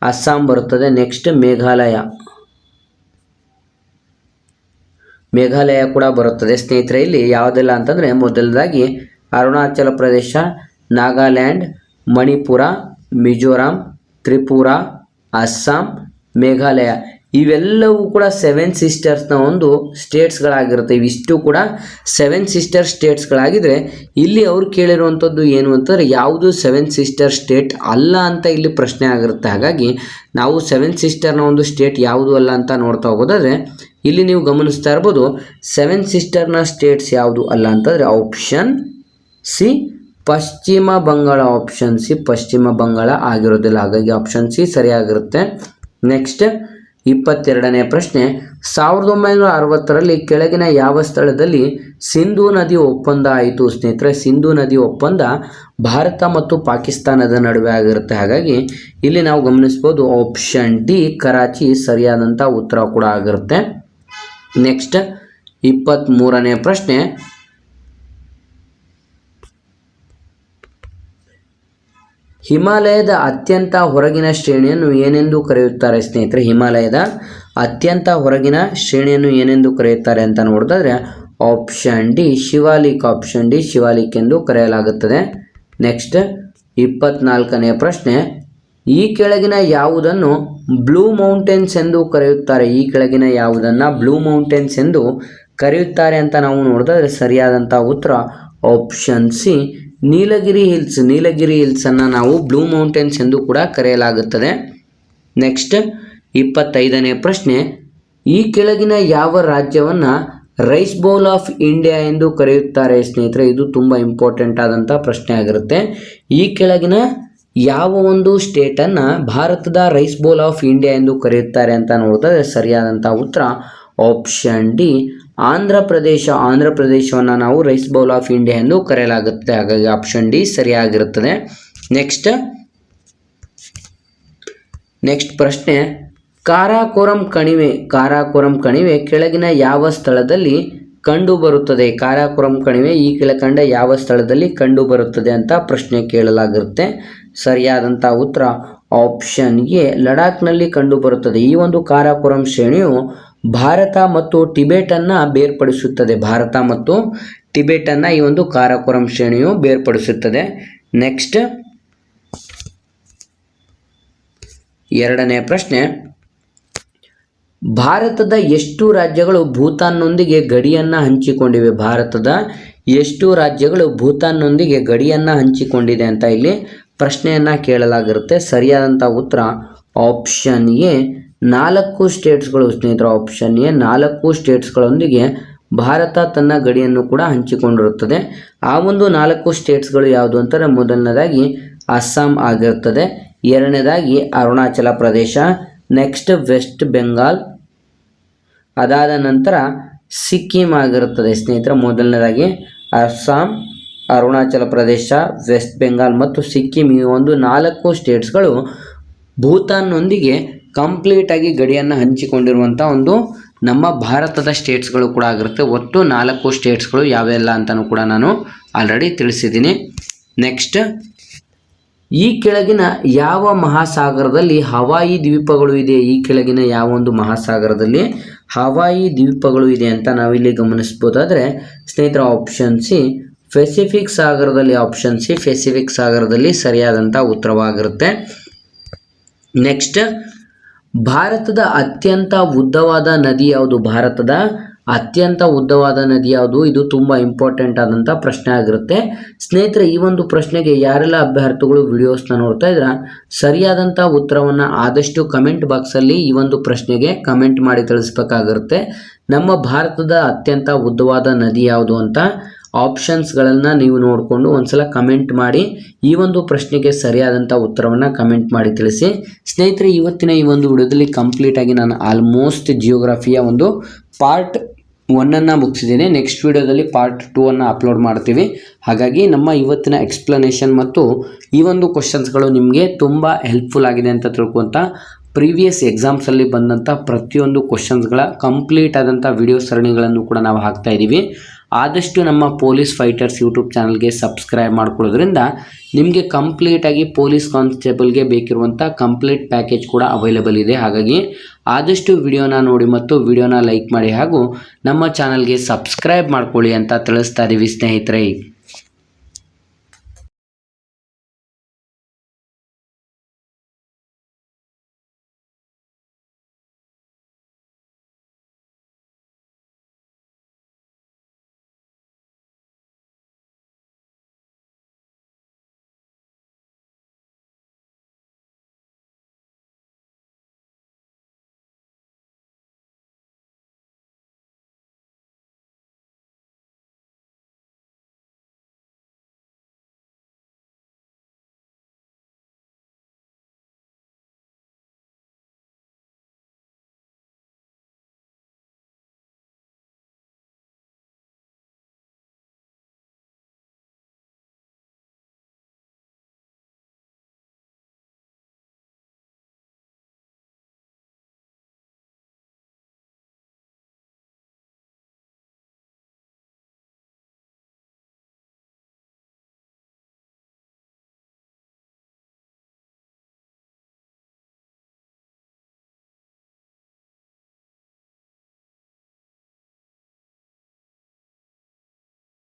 ಅಸ್ಸಾಂ ಬರುತ್ತದೆ. ನೆಕ್ಸ್ಟ್ ಮೇಘಾಲಯ ಕೂಡ ಬರುತ್ತದೆ. ಸ್ನೇಹಿತರೆ, ಇಲ್ಲಿ ಯಾವುದೆಲ್ಲ ಅಂತಂದರೆ ಮೊದಲದಾಗಿ ಅರುಣಾಚಲ ಪ್ರದೇಶ, ನಾಗಾಲ್ಯಾಂಡ್, ಮಣಿಪುರ, ಮಿಜೋರಾಂ, ತ್ರಿಪುರ, ಅಸ್ಸಾಂ, ಮೇಘಾಲಯ ಇವೆಲ್ಲವೂ ಕೂಡ 7 ಸಿಸ್ಟರ್ಸ್ನ ಒಂದು ಸ್ಟೇಟ್ಸ್ಗಳಾಗಿರುತ್ತೆ. ಇವಿಷ್ಟು ಕೂಡ 7 ಸಿಸ್ಟರ್ ಸ್ಟೇಟ್ಸ್ಗಳಾಗಿದ್ದರೆ ಇಲ್ಲಿ ಅವ್ರು ಕೇಳಿರುವಂಥದ್ದು ಏನು ಅಂತಂದರೆ ಯಾವುದು 7 ಸಿಸ್ಟರ್ ಸ್ಟೇಟ್ ಅಲ್ಲ ಅಂತ ಇಲ್ಲಿ ಪ್ರಶ್ನೆ ಆಗಿರುತ್ತೆ. ಹಾಗಾಗಿ ನಾವು 7 ಸಿಸ್ಟರ್ನ ಒಂದು ಸ್ಟೇಟ್ ಯಾವುದು ಅಲ್ಲ ಅಂತ ನೋಡ್ತಾ ಹೋಗೋದಾದರೆ ಇಲ್ಲಿ ನೀವು ಗಮನಿಸ್ತಾ ಇರ್ಬೋದು 7 ಸಿಸ್ಟರ್ನ ಸ್ಟೇಟ್ಸ್ ಯಾವುದು ಅಲ್ಲ ಅಂತಂದರೆ ಆಪ್ಷನ್ ಸಿ ಪಶ್ಚಿಮ ಬಂಗಾಳ. ಆಪ್ಷನ್ ಸಿ ಪಶ್ಚಿಮ ಬಂಗಾಳ ಆಗಿರೋದಿಲ್ಲ. ಹಾಗಾಗಿ ಆಪ್ಷನ್ ಸಿ ಸರಿಯಾಗಿರುತ್ತೆ. ನೆಕ್ಸ್ಟ್ 22ನೇ ಪ್ರಶ್ನೆ, 1960ರಲ್ಲಿ ಕೆಳಗಿನ ಯಾವ ಸ್ಥಳದಲ್ಲಿ ಸಿಂಧೂ ನದಿ ಒಪ್ಪಂದ ಆಯಿತು? ಸ್ನೇಹಿತರೆ, ಸಿಂಧೂ ನದಿ ಒಪ್ಪಂದ ಭಾರತ ಮತ್ತು ಪಾಕಿಸ್ತಾನದ ನಡುವೆ ಆಗಿರುತ್ತೆ. ಹಾಗಾಗಿ ಇಲ್ಲಿ ನಾವು ಗಮನಿಸ್ಬೋದು ಆಪ್ಷನ್ ಡಿ ಕರಾಚಿ ಸರಿಯಾದಂಥ ಉತ್ತರ ಕೂಡ ಆಗಿರುತ್ತೆ. ನೆಕ್ಸ್ಟ್ 23ನೇ ಪ್ರಶ್ನೆ, ಹಿಮಾಲಯದ ಅತ್ಯಂತ ಹೊರಗಿನ ಶ್ರೇಣಿಯನ್ನು ಏನೆಂದು ಕರೆಯುತ್ತಾರೆ? ಸ್ನೇಹಿತರೆ, ಹಿಮಾಲಯದ ಅತ್ಯಂತ ಹೊರಗಿನ ಶ್ರೇಣಿಯನ್ನು ಏನೆಂದು ಕರೆಯುತ್ತಾರೆ ಅಂತ ನೋಡಿದ್ರೆ option D Shivalik. Option D Shivalik ಎಂದು ಕರೆಯಲಾಗುತ್ತದೆ. ನೆಕ್ಸ್ಟ್ 24ನೇ ಪ್ರಶ್ನೆ, ಈ ಕೆಳಗಿನ ಯಾವುದನ್ನು ಬ್ಲೂ ಮೌಂಟೇನ್ಸ್ ಎಂದು ಕರೆಯುತ್ತಾರೆ? ಈ ಕೆಳಗಿನ ಯಾವುದನ್ನು ಬ್ಲೂ ಮೌಂಟೇನ್ಸ್ ಎಂದು ಕರೆಯುತ್ತಾರೆ ಅಂತ ನಾವು ನೋಡಿದ್ರೆ ಸರಿಯಾದಂಥ ಉತ್ತರ ಆಪ್ಷನ್ ಸಿ ನೀಲಗಿರಿ ಹಿಲ್ಸ್ ಅನ್ನು ನಾವು ಬ್ಲೂ ಮೌಂಟೇನ್ಸ್ ಎಂದು ಕೂಡ ಕರೆಯಲಾಗುತ್ತದೆ. ನೆಕ್ಸ್ಟ್ 25ನೇ ಪ್ರಶ್ನೆ, ಈ ಕೆಳಗಿನ ಯಾವ ರಾಜ್ಯವನ್ನು ರೈಸ್ ಬೌಲ್ ಆಫ್ ಇಂಡಿಯಾ ಎಂದು ಕರೆಯುತ್ತಾರೆ? ಸ್ನೇಹಿತರೆ, ಇದು ತುಂಬ ಇಂಪಾರ್ಟೆಂಟ್ ಆದಂಥ ಪ್ರಶ್ನೆ ಆಗಿರುತ್ತೆ. ಈ ಕೆಳಗಿನ ಯಾವ ಒಂದು ಸ್ಟೇಟನ್ನು ಭಾರತದ ರೈಸ್ ಬೌಲ್ ಆಫ್ ಇಂಡಿಯಾ ಎಂದು ಕರೆಯುತ್ತಾರೆ ಅಂತ ನೋಡಿದ್ರೆ ಸರಿಯಾದಂಥ ಉತ್ತರ ಆಪ್ಷನ್ ಡಿ ಆಂಧ್ರ ಪ್ರದೇಶವನ್ನು ನಾವು ರೈಸ್ ಬೌಲ್ ಆಫ್ ಇಂಡಿಯಾ ಎಂದು ಕರೆಯಲಾಗುತ್ತೆ. ಹಾಗಾಗಿ ಆಪ್ಷನ್ ಡಿ ಸರಿಯಾಗಿರುತ್ತದೆ. ನೆಕ್ಸ್ಟ್ ಪ್ರಶ್ನೆ, ಕಾರಾಕೋರಂ ಕಣಿವೆ ಕೆಳಗಿನ ಯಾವ ಸ್ಥಳದಲ್ಲಿ ಕಂಡು ಬರುತ್ತದೆ? ಕಾರಾಕೋರಂ ಕಣಿವೆ ಈ ಕೆಳಕಂಡ ಯಾವ ಸ್ಥಳದಲ್ಲಿ ಕಂಡು ಬರುತ್ತದೆ ಅಂತ ಪ್ರಶ್ನೆ ಕೇಳಲಾಗಿರುತ್ತೆ. ಸರಿಯಾದಂಥ ಉತ್ತರ ಆಪ್ಷನ್ ಎ ಲಡಾಖ್ನಲ್ಲಿ ಕಂಡು ಬರುತ್ತದೆ. ಈ ಒಂದು ಕಾರಾಕೋರಂ ಶ್ರೇಣಿಯು ಭಾರತ ಮತ್ತು ಟಿಬೆಟನ್ನು ಬೇರ್ಪಡಿಸುತ್ತದೆ. ಈ ಒಂದು ಕಾರಾಕೋರಂ ಶ್ರೇಣಿಯು ಬೇರ್ಪಡಿಸುತ್ತದೆ. ನೆಕ್ಸ್ಟ್ 2ನೇ ಪ್ರಶ್ನೆ, ಭಾರತದ ಎಷ್ಟು ರಾಜ್ಯಗಳು ಭೂತಾನ್ನೊಂದಿಗೆ ಗಡಿಯನ್ನು ಹಂಚಿಕೊಂಡಿವೆ? ಭಾರತದ ಎಷ್ಟು ರಾಜ್ಯಗಳು ಭೂತಾನ್ನೊಂದಿಗೆ ಗಡಿಯನ್ನು ಹಂಚಿಕೊಂಡಿದೆ ಅಂತ ಇಲ್ಲಿ ಪ್ರಶ್ನೆಯನ್ನು ಕೇಳಲಾಗಿರುತ್ತೆ. ಸರಿಯಾದಂಥ ಉತ್ತರ ಆಪ್ಷನ್ ಎ 4 ಸ್ಟೇಟ್ಸ್ಗಳು. ಸ್ನೇಹಿತರು, ಆಪ್ಷನ್ ಎ 4 ಸ್ಟೇಟ್ಸ್ಗಳೊಂದಿಗೆ ಭಾರತ ತನ್ನ ಗಡಿಯನ್ನು ಕೂಡ ಹಂಚಿಕೊಂಡಿರುತ್ತದೆ. ಆ ಒಂದು 4 ಸ್ಟೇಟ್ಸ್ಗಳು ಯಾವುದು ಅಂತಾರೆ ಮೊದಲನೇದಾಗಿ ಅಸ್ಸಾಂ ಆಗಿರುತ್ತದೆ, ಎರಡನೇದಾಗಿ ಅರುಣಾಚಲ ಪ್ರದೇಶ, ನೆಕ್ಸ್ಟ್ ವೆಸ್ಟ್ ಬೆಂಗಾಲ್, ಅದಾದ ನಂತರ ಸಿಕ್ಕಿಂ ಆಗಿರುತ್ತದೆ. ಸ್ನೇಹಿತರೆ, ಮೊದಲನೇದಾಗಿ ಅಸ್ಸಾಂ, ಅರುಣಾಚಲ ಪ್ರದೇಶ, ವೆಸ್ಟ್ ಬೆಂಗಾಲ್ ಮತ್ತು ಸಿಕ್ಕಿಂ ಈ ಒಂದು 4 ಸ್ಟೇಟ್ಸ್ಗಳು ಭೂತಾನ್ನೊಂದಿಗೆ ಕಂಪ್ಲೀಟಾಗಿ ಗಡಿಯನ್ನು ಹಂಚಿಕೊಂಡಿರುವಂಥ ಒಂದು ನಮ್ಮ ಭಾರತದ ಸ್ಟೇಟ್ಸ್ಗಳು ಕೂಡ ಆಗಿರುತ್ತೆ. ಒಟ್ಟು 4 ಸ್ಟೇಟ್ಸ್ಗಳು ಯಾವೆಲ್ಲ ಅಂತಲೂ ಕೂಡ ನಾನು ಆಲ್ರೆಡಿ ತಿಳಿಸಿದ್ದೀನಿ. ನೆಕ್ಸ್ಟ್, ಈ ಕೆಳಗಿನ ಯಾವ ಮಹಾಸಾಗರದಲ್ಲಿ ಹವಾಯಿ ದ್ವೀಪಗಳು ಇದೆ? ಈ ಕೆಳಗಿನ ಯಾವ ಒಂದು ಮಹಾಸಾಗರದಲ್ಲಿ ಹವಾಯಿ ದ್ವೀಪಗಳು ಇದೆ ಅಂತ ನಾವಿಲ್ಲಿ ಗಮನಿಸ್ಬೋದಾದರೆ ಸ್ನೇಹಿತರ ಆಪ್ಷನ್ ಸಿ ಪೆಸಿಫಿಕ್ ಸಾಗರದಲ್ಲಿ. ಆಪ್ಷನ್ ಸಿ ಪೆಸಿಫಿಕ್ ಸಾಗರದಲ್ಲಿ ಸರಿಯಾದಂಥ ಉತ್ತರವಾಗಿರುತ್ತೆ. ನೆಕ್ಸ್ಟ್, ಭಾರತದ ಅತ್ಯಂತ ಉದ್ದವಾದ ನದಿ ಯಾವುದು? ಭಾರತದ ಅತ್ಯಂತ ಉದ್ದವಾದ ನದಿ ಯಾವುದು? ಇದು ತುಂಬ ಇಂಪಾರ್ಟೆಂಟ್ ಆದಂಥ ಪ್ರಶ್ನೆ ಆಗಿರುತ್ತೆ. ಸ್ನೇಹಿತರೆ, ಈ ಒಂದು ಪ್ರಶ್ನೆಗೆ ಯಾರೆಲ್ಲ ಅಭ್ಯರ್ಥಿಗಳು ವಿಡಿಯೋಸ್ನ ನೋಡ್ತಾ ಇದ್ರ ಸರಿಯಾದಂಥ ಉತ್ತರವನ್ನು ಆದಷ್ಟು ಕಮೆಂಟ್ ಬಾಕ್ಸಲ್ಲಿ ಈ ಒಂದು ಪ್ರಶ್ನೆಗೆ ಕಮೆಂಟ್ ಮಾಡಿ ತಿಳಿಸ್ಬೇಕಾಗಿರುತ್ತೆ. ನಮ್ಮ ಭಾರತದ ಅತ್ಯಂತ ಉದ್ದವಾದ ನದಿ ಯಾವುದು ಅಂತ ಆಪ್ಷನ್ಸ್ಗಳನ್ನು ನೀವು ನೋಡಿಕೊಂಡು ಒಂದ್ಸಲ ಕಮೆಂಟ್ ಮಾಡಿ ಈ ಒಂದು ಪ್ರಶ್ನೆಗೆ ಸರಿಯಾದಂಥ ಉತ್ತರವನ್ನು ಕಮೆಂಟ್ ಮಾಡಿ ತಿಳಿಸಿ. ಸ್ನೇಹಿತರೆ, ಇವತ್ತಿನ ಈ ಒಂದು ವಿಡಿಯೋದಲ್ಲಿ ಕಂಪ್ಲೀಟಾಗಿ ನಾನು ಆಲ್ಮೋಸ್ಟ್ ಜಿಯೋಗ್ರಫಿಯ ಒಂದು ಪಾರ್ಟ್ 1 ಮುಗಿಸಿದ್ದೇನೆ. ನೆಕ್ಸ್ಟ್ ವಿಡಿಯೋದಲ್ಲಿ ಪಾರ್ಟ್ 2 ಅಪ್ಲೋಡ್ ಮಾಡ್ತೀವಿ. ಹಾಗಾಗಿ ನಮ್ಮ ಇವತ್ತಿನ ಎಕ್ಸ್ಪ್ಲನೇಷನ್ ಮತ್ತು ಈ ಒಂದು ಕ್ವಶನ್ಸ್ಗಳು ನಿಮಗೆ ತುಂಬ ಹೆಲ್ಪ್ಫುಲ್ ಆಗಿದೆ ಅಂತ ತಿಳ್ಕೊಂತ ಪ್ರೀವಿಯಸ್ ಎಕ್ಸಾಮ್ಸಲ್ಲಿ ಬಂದಂಥ ಪ್ರತಿಯೊಂದು ಕ್ವಶನ್ಸ್ಗಳ ಕಂಪ್ಲೀಟ್ ಆದಂಥ ವಿಡಿಯೋ ಸರಣಿಗಳನ್ನು ಕೂಡ ನಾವು ಹಾಕ್ತಾ ಇದ್ದೀವಿ. ಆದಷ್ಟು ನಮ್ಮ ಪೊಲೀಸ್ ಫೈಟರ್ಸ್ ಯೂಟ್ಯೂಬ್ ಚಾನಲ್ಗೆ ಸಬ್ಸ್ಕ್ರೈಬ್ ಮಾಡ್ಕೊಳ್ಳೋದ್ರಿಂದ ನಿಮಗೆ ಕಂಪ್ಲೀಟಾಗಿ ಪೊಲೀಸ್ ಕಾನ್ಸ್ಟೇಬಲ್ಗೆ ಬೇಕಿರುವಂಥ ಕಂಪ್ಲೀಟ್ ಪ್ಯಾಕೇಜ್ ಕೂಡ ಅವೈಲೇಬಲ್ ಇದೆ. ಹಾಗಾಗಿ ಆದಷ್ಟು ವಿಡಿಯೋನ ನೋಡಿ ಮತ್ತು ವಿಡಿಯೋನ ಲೈಕ್ ಮಾಡಿ ಹಾಗೂ ನಮ್ಮ ಚಾನಲ್ಗೆ ಸಬ್ಸ್ಕ್ರೈಬ್ ಮಾಡ್ಕೊಳ್ಳಿ ಅಂತ ತಿಳಿಸ್ತಾ ಇದ್ದೀವಿ ಸ್ನೇಹಿತರೆ.